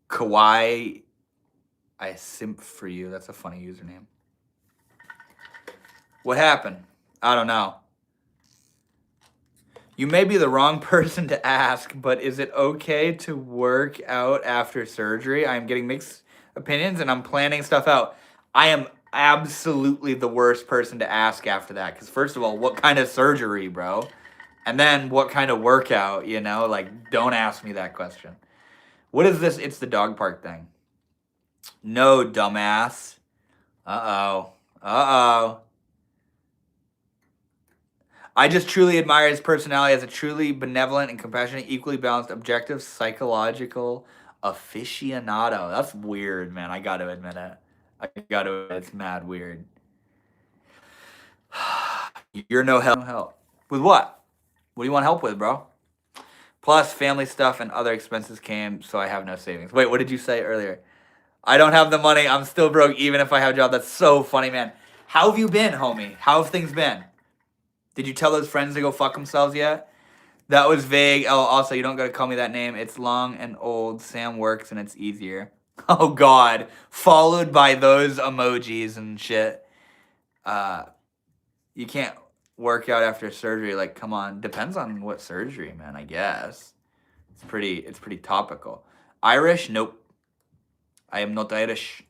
Kawaii, I simp for you. That's a funny username. What happened? I don't know. You may be the wrong person to ask, but is it okay to work out after surgery? I am getting mixed opinions and I'm planning stuff out. I am absolutely the worst person to ask after that. Because, first of all, what kind of surgery, bro? And then what kind of workout, you know? Like, don't ask me that question. What is this? It's the dog park thing. No, dumbass. Uh-oh. I just truly admire his personality as a truly benevolent and compassionate, equally balanced, objective, psychological aficionado. That's weird, man. I gotta admit it. It's mad weird. You're no help. With what? What do you want help with, bro? Plus, family stuff and other expenses came, so I have no savings. Wait, what did you say earlier? I don't have the money. I'm still broke even if I have a job. That's so funny, man. How have you been, homie? How have things been? Did you tell those friends to go fuck themselves yet? That was vague. Oh, also, you don't gotta call me that name. It's long and old. Sam works and it's easier. Oh, God. Followed by those emojis and shit. You can't work out after surgery. Like, come on. Depends on what surgery, man, I guess. It's pretty topical. Irish? Nope. I am not Irish.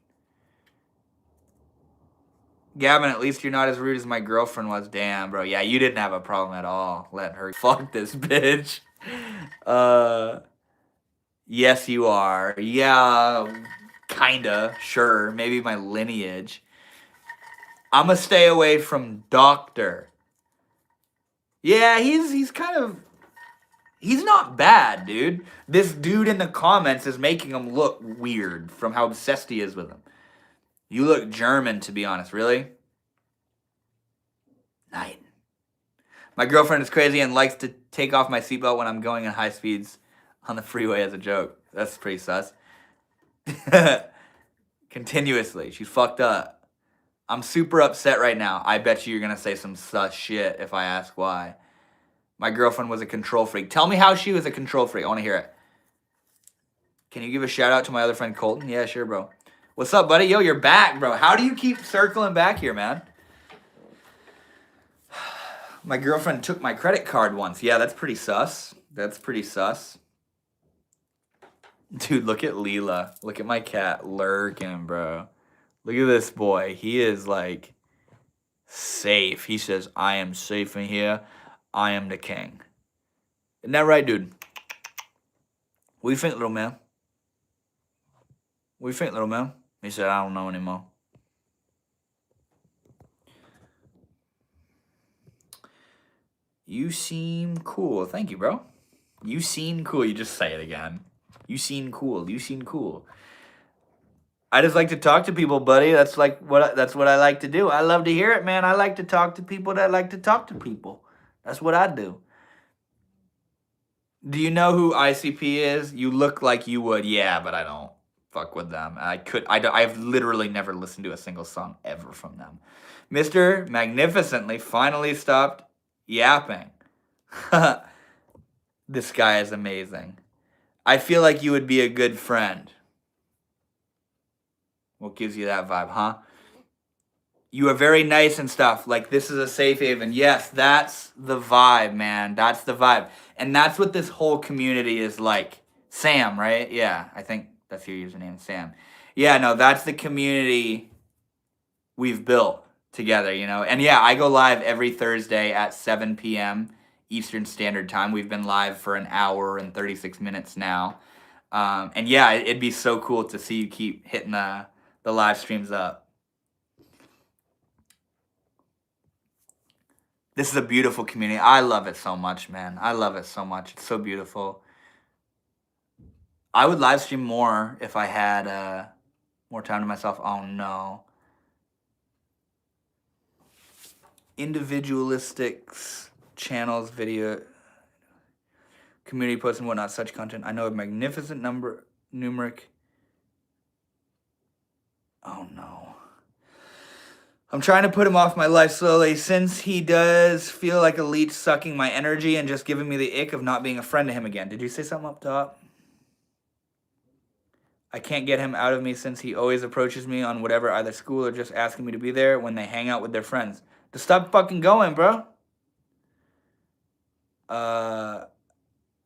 Gavin, at least you're not as rude as my girlfriend was. Damn, bro. Yeah, you didn't have a problem at all letting her fuck this bitch. Yes, you are. Yeah, kinda. Sure. Maybe my lineage. I'ma stay away from Doctor. Yeah, he's kind of... He's not bad, dude. This dude in the comments is making him look weird from how obsessed he is with him. You look German, to be honest. Really? Night. My girlfriend is crazy and likes to take off my seatbelt when I'm going at high speeds on the freeway as a joke. That's pretty sus. Continuously. She's fucked up. I'm super upset right now. I bet you're going to say some sus shit if I ask why. My girlfriend was a control freak. Tell me how she was a control freak. I want to hear it. Can you give a shout out to my other friend Colton? Yeah, sure, bro. What's up, buddy? Yo, you're back, bro. How do you keep circling back here, man? My girlfriend took my credit card once. Yeah, that's pretty sus. Dude, look at Leela. Look at my cat lurking, bro. Look at this boy. He is, like, safe. He says, I am safe in here. I am the king. Isn't that right, dude? What do you think, little man? What do you think, little man? He said, I don't know anymore. You seem cool. Thank you, bro. You seem cool. You just say it again. You seem cool. You seem cool. I just like to talk to people, buddy. That's what I like to do. I love to hear it, man. I like to talk to people that like to talk to people. That's what I do. Do you know who ICP is? You look like you would. Yeah, but I don't fuck with them. I've literally never listened to a single song ever from them. Mr. Magnificently finally stopped yapping. This guy is amazing. I feel like you would be a good friend. What gives you that vibe, huh? You are very nice and stuff. Like, this is a safe haven. Yes, that's the vibe, man. That's the vibe. And that's what this whole community is like. Sam, right? Yeah, I think that's your username, Sam. Yeah, no, that's the community we've built together, you know? And yeah, I go live every Thursday at 7 p.m. Eastern Standard Time. We've been live for an hour and 36 minutes now. And yeah, it'd be so cool to see you keep hitting the live streams up. This is a beautiful community. I love it so much, man. I love it so much. It's so beautiful. I would live stream more if I had more time to myself. Oh no. Individualistics, channels, video, community posts and whatnot, such content. I know a magnificent numeric. Oh no. I'm trying to put him off my life slowly since he does feel like a leech sucking my energy and just giving me the ick of not being a friend to him again. Did you say something up top? I can't get him out of me since he always approaches me on whatever, either school or just asking me to be there when they hang out with their friends. Just stop fucking going, bro.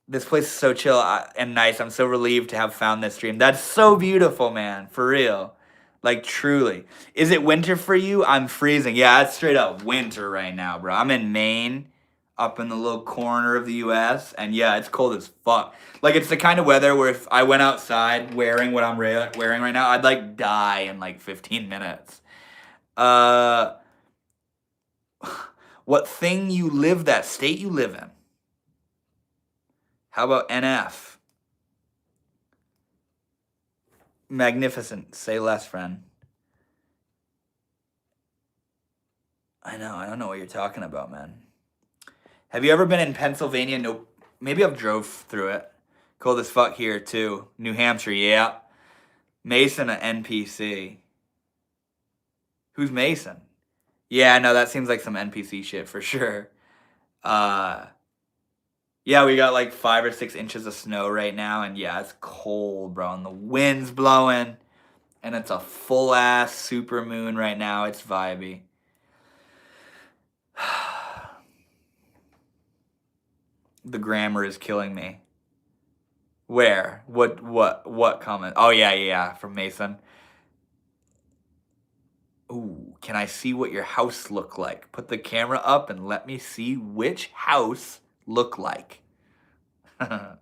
This place is so chill and nice. I'm so relieved to have found this stream. That's so beautiful, man. For real. Like, truly. Is it winter for you? I'm freezing. Yeah, it's straight up winter right now, bro. I'm in Maine, up in the little corner of the U.S., and yeah, it's cold as fuck. Like, it's the kind of weather where if I went outside wearing what I'm wearing right now, I'd, like, die in, like, 15 minutes. What thing you live, that state you live in? How about NF? Magnificent. Say less, friend. I know. I don't know what you're talking about, man. Have you ever been in Pennsylvania? Nope. Maybe I've drove through it. Cold as fuck here, too. New Hampshire, yeah. Mason, an NPC. Who's Mason? Yeah, no, that seems like some NPC shit for sure. Yeah, we got like 5 or 6 inches of snow right now, and yeah, it's cold, bro, and the wind's blowing, and it's a full-ass super moon right now. It's vibey. The grammar is killing me. Where? What comment? Oh, yeah, from Mason. Ooh, can I see what your house look like? Put the camera up and let me see which house look like. Nah,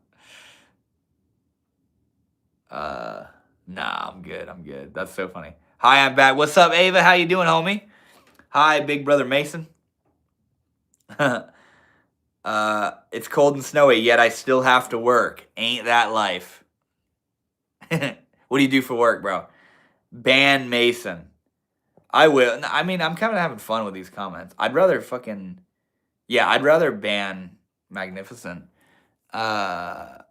I'm good. That's so funny. Hi, I'm back. What's up, Ava? How you doing, homie? Hi, big brother Mason. It's cold and snowy, yet I still have to work. Ain't that life? What do you do for work, bro? Ban Mason. I will. I mean, I'm kind of having fun with these comments. I'd rather ban Magnificent. By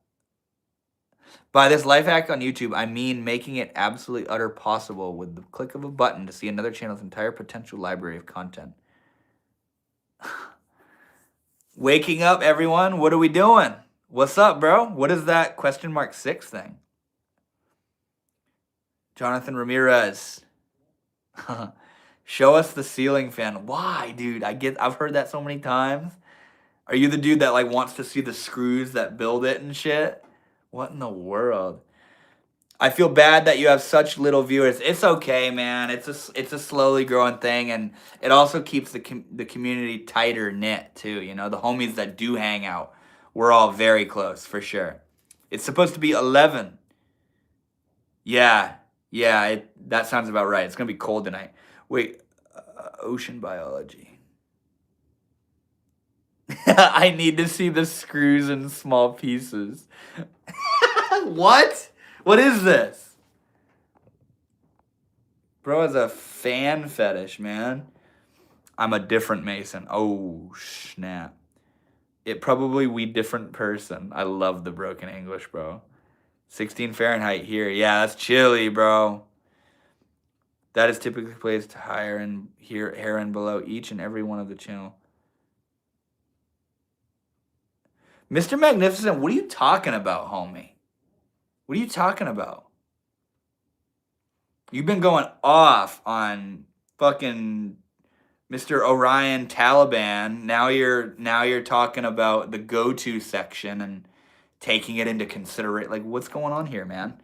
this life hack on YouTube, I mean making it absolutely utter possible with the click of a button to see another channel's entire potential library of content. Waking up, everyone. What are we doing? What's up, bro? What is that ?6 thing? Jonathan Ramirez. Show us the ceiling fan. Why, dude? I've heard that so many times. Are you the dude that like wants to see the screws that build it and shit? What in the world? I feel bad that you have such little viewers. It's okay, man. It's a slowly growing thing, and it also keeps the community tighter knit too. You know, the homies that do hang out, we're all very close for sure. It's supposed to be 11. Yeah, that sounds about right. It's gonna be cold tonight. Wait, ocean biology. I need to see the screws in small pieces. What? What is this? Bro has a fan fetish, man. I'm a different Mason. Oh, snap. It probably we different person. I love the broken English, bro. 16 Fahrenheit here. Yeah, that's chilly, bro. That is typically placed higher and here and below each and every one of the channel. Mr. Magnificent, what are you talking about, homie? What are you talking about? You've been going off on fucking Mr. Orion Taliban. Now you're talking about the go-to section and taking it into consideration. Like, what's going on here, man?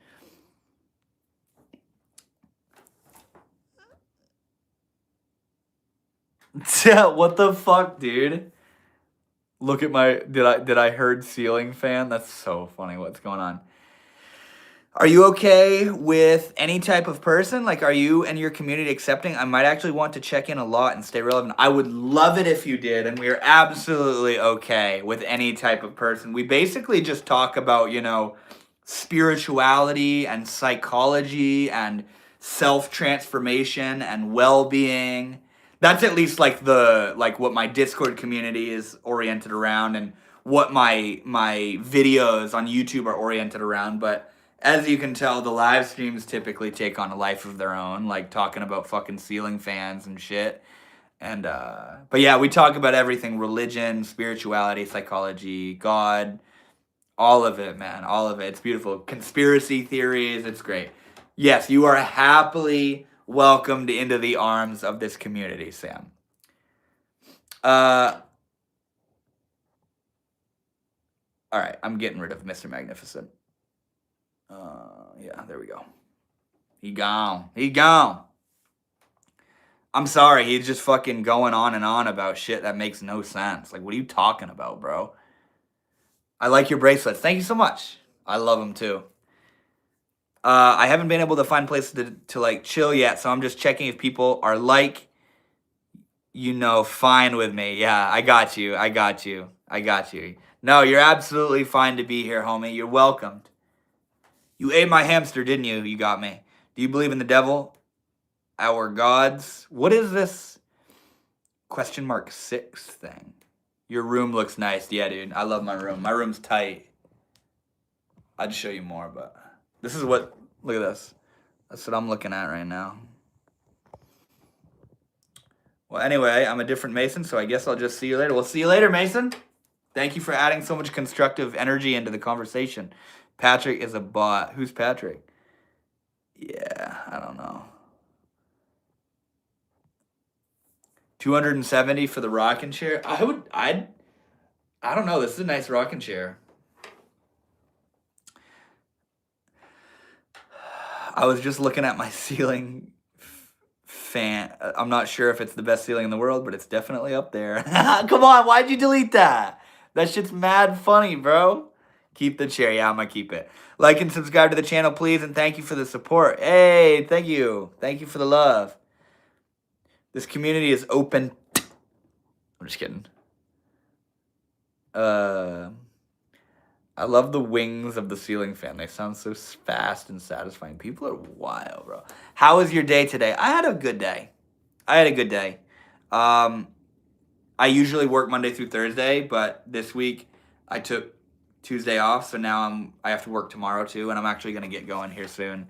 What the fuck, dude? Look at my did I heard ceiling fan? That's so funny. What's going on? Are you okay with any type of person? Like, are you and your community accepting? I might actually want to check in a lot and stay relevant. I would love it if you did, and we are absolutely okay with any type of person. We basically just talk about, spirituality and psychology and self-transformation and well-being. That's at least like what my Discord community is oriented around and what my videos on YouTube are oriented around, but as you can tell, the live streams typically take on a life of their own, like talking about fucking ceiling fans and shit. And but yeah, we talk about everything: religion, spirituality, psychology, God, all of it, man, all of it. It's beautiful. Conspiracy theories, it's great. Yes, you are happily welcomed into the arms of this community, Sam. All right, I'm getting rid of Mr. Magnificent. Yeah, there we go. He gone. He gone. I'm sorry, he's just fucking going on and on about shit that makes no sense. Like, what are you talking about, bro? I like your bracelets. Thank you so much. I love them too. I haven't been able to find places to like chill yet, so I'm just checking if people are like, fine with me. Yeah, I got you. I got you. I got you. No, you're absolutely fine to be here, homie. You're welcomed. You ate my hamster, didn't you? You got me. Do you believe in the devil? Our gods? What is this ?6 thing? Your room looks nice. Yeah, dude. I love my room. My room's tight. I'd show you more, but this is what, look at this. That's what I'm looking at right now. Well, anyway, I'm a different Mason, so I guess I'll just see you later. We'll see you later, Mason. Thank you for adding so much constructive energy into the conversation. Patrick is a bot. Who's Patrick? Yeah, I don't know. 270 for the rocking chair. I don't know. This is a nice rocking chair. I was just looking at my ceiling fan. I'm not sure if it's the best ceiling in the world, but it's definitely up there. Come on, why'd you delete that? That shit's mad funny, bro. Keep the chair. Yeah, I'm gonna keep it. Like and subscribe to the channel, please, and thank you for the support. Hey, thank you. Thank you for the love. This community is open. I'm just kidding. I love the wings of the ceiling fan. They sound so fast and satisfying. People are wild, bro. How was your day today? I had a good day. I usually work Monday through Thursday, but this week I took Tuesday off, so now I have to work tomorrow too, and I'm actually gonna get going here soon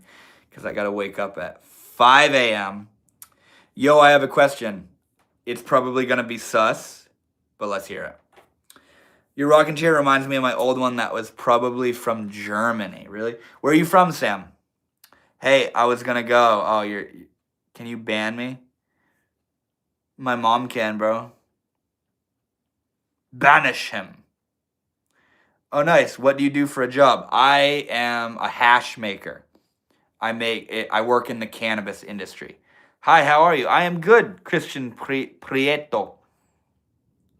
because I gotta wake up at 5 a.m. Yo, I have a question. It's probably gonna be sus, but let's hear it. Your rocking chair reminds me of my old one that was probably from Germany. Really? Where are you from, Sam? Hey, I was gonna go. Oh, can you ban me? My mom can, bro. Banish him. Oh, nice. What do you do for a job? I am a hash maker. I work in the cannabis industry. Hi, how are you? I am good, Christian Prieto.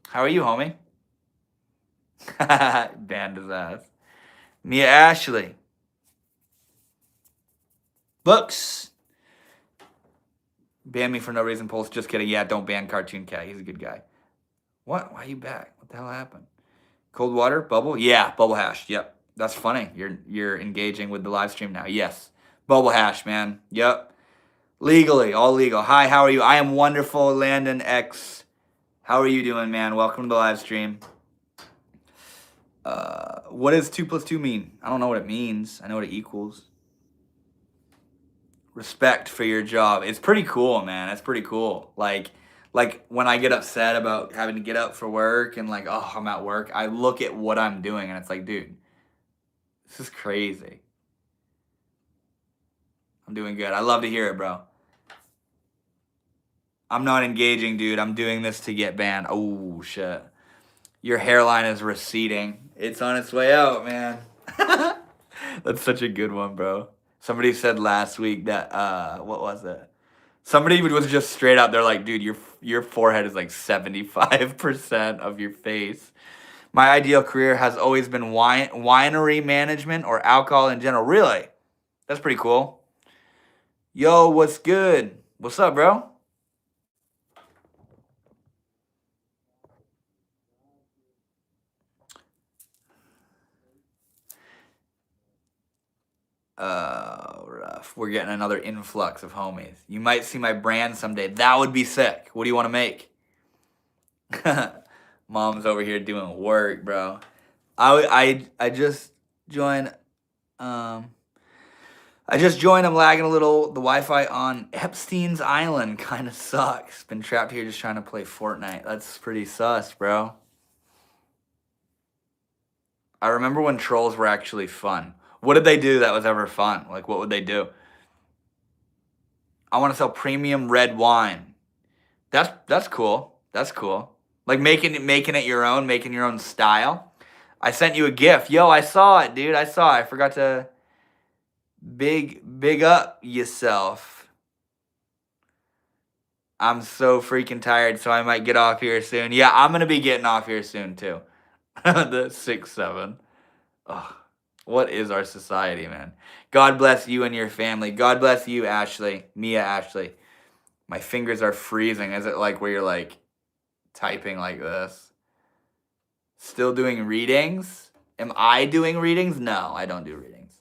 How are you, homie? Banned his ass. Mia Ashley. Books. Ban me for no reason, Pulse. Just kidding. Yeah, don't ban Cartoon Cat. He's a good guy. What? Why are you back? What the hell happened? Cold water? Bubble? Yeah, bubble hash. Yep. That's funny. You're engaging with the live stream now. Yes. Bubble hash, man. Yep. Legally. All legal. Hi, how are you? I am wonderful, Landon X. How are you doing, man? Welcome to the live stream. What does 2 + 2 mean? I don't know what it means. I know what it equals. Respect for your job. It's pretty cool, man. It's pretty cool. Like when I get upset about having to get up for work and like, oh, I'm at work, I look at what I'm doing and it's like, dude, this is crazy. I'm doing good. I love to hear it, bro. I'm not engaging, dude. I'm doing this to get banned. Oh, shit. Your hairline is receding. It's on its way out, man. That's such a good one, bro. Somebody said last week that, what was it? Somebody was just straight out there like, dude, your forehead is like 75% of your face. My ideal career has always been winery management or alcohol in general. Really? That's pretty cool. Yo, what's good? What's up, bro? Rough. We're getting another influx of homies. You might see my brand someday. That would be sick. What do you want to make? Mom's over here doing work, bro. I just joined. I just joined. I'm lagging a little. The Wi-Fi on Epstein's Island kind of sucks. Been trapped here just trying to play Fortnite. That's pretty sus, bro. I remember when trolls were actually fun. What did they do that was ever fun? Like, what would they do? I want to sell premium red wine. That's cool. That's cool. Like making it your own, making your own style. I sent you a gift. Yo, I saw it, dude. I saw it. I forgot to big up yourself. I'm so freaking tired, so I might get off here soon. Yeah, I'm gonna be getting off here soon too. The 6-7. Ugh. What is our society, man? God bless you and your family. God bless you, Ashley. Mia Ashley. My fingers are freezing. Is it like where you're like typing like this? Still doing readings? Am I doing readings? No, I don't do readings.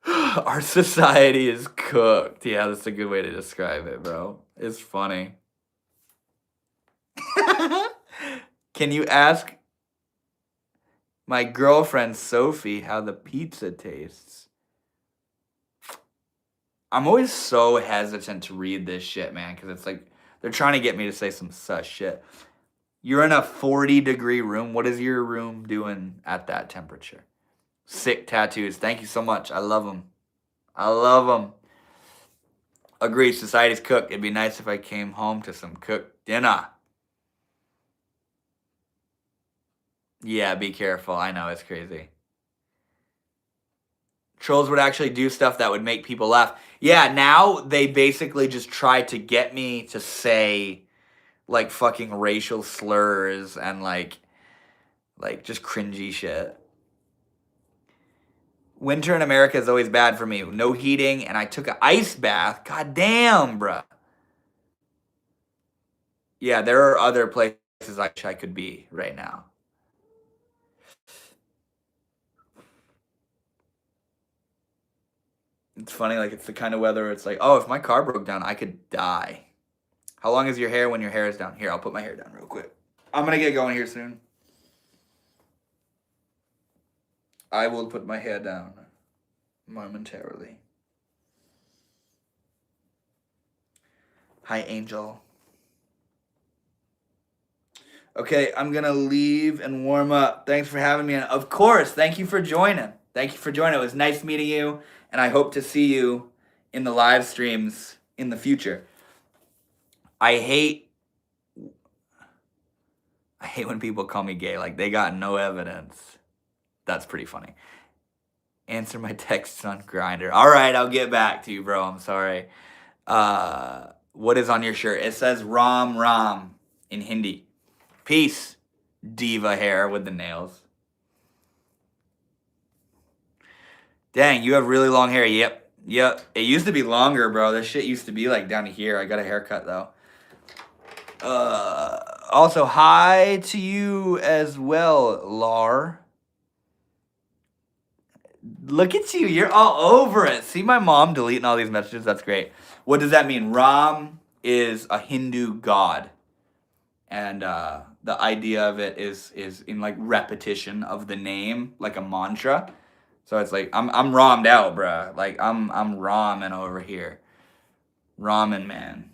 Our society is cooked. Yeah, that's a good way to describe it, bro. It's funny. Can you ask my girlfriend Sophie how the pizza tastes? I'm always so hesitant to read this shit, man, because it's like they're trying to get me to say some sus shit. You're in a 40-degree room. What is your room doing at that temperature? Sick tattoos. Thank you so much. I love them. I love them. Agreed. Society's cooked. It'd be nice if I came home to some cooked dinner. Yeah, be careful. I know, it's crazy. Trolls would actually do stuff that would make people laugh. Yeah, now they basically just try to get me to say like fucking racial slurs and like just cringy shit. Winter in America is always bad for me. No heating, and I took an ice bath. God damn, bruh. Yeah, there are other places I wish I could be right now. It's funny, like it's the kind of weather where it's like, oh, if my car broke down, I could die. How long is your hair when your hair is down? Here, I'll put my hair down real quick. I'm gonna get going here soon. I will put my hair down momentarily. Hi, Angel. Okay, I'm gonna leave and warm up. Thanks for having me. And of course, thank you for joining. Thank you for joining. It was nice meeting you, and I hope to see you in the live streams in the future. I hate when people call me gay. Like they got no evidence. That's pretty funny. Answer my texts on Grindr. All right, I'll get back to you, bro. I'm sorry. What is on your shirt? It says Ram Ram in Hindi. Peace, diva hair with the nails. Dang, you have really long hair. Yep. It used to be longer, bro. This shit used to be like down to here. I got a haircut though. Also, hi to you as well, Lar. Look at you. You're all over it. See my mom deleting all these messages? That's great. What does that mean? Ram is a Hindu god. And the idea of it is in like repetition of the name, like a mantra. So it's like I'm rammed out, bruh. Like I'm ramen over here. Ramen man.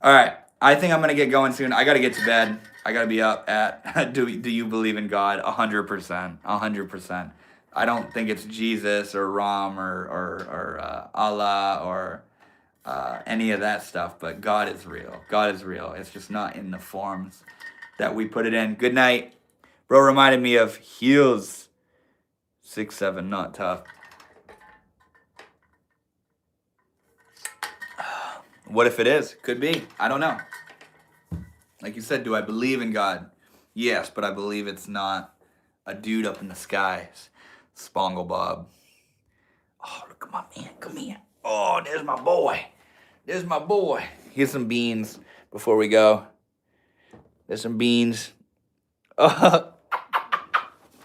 All right. I think I'm gonna get going soon. I gotta get to bed. I gotta be up at. Do you believe in God? 100%. 100%. I don't think it's Jesus or Ram or Allah or any of that stuff. But God is real. God is real. It's just not in the forms that we put it in. Good night, bro. Reminded me of Heels. 6-7. Not tough. What if it is? Could be. I don't know. Like you said, do I believe in God? Yes, but I believe it's not a dude up in the skies. Spongle Bob. Oh, look at my man. Come here. Oh, there's my boy. There's my boy. Here's some beans before we go. There's some beans. Oh,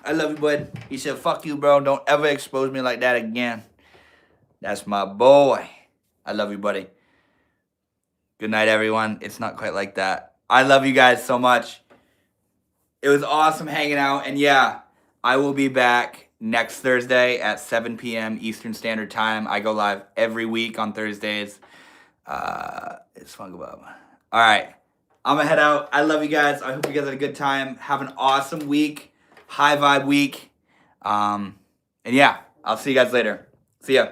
I love you, bud. He said, fuck you, bro. Don't ever expose me like that again. That's my boy. I love you, buddy. Good night, everyone. It's not quite like that. I love you guys so much. It was awesome hanging out. And yeah, I will be back next Thursday at 7 p.m. Eastern Standard Time. I go live every week on Thursdays. It's fun Bob. All right. I'm going to head out. I love you guys. I hope you guys had a good time. Have an awesome week. High vibe week. And yeah, I'll see you guys later. See ya.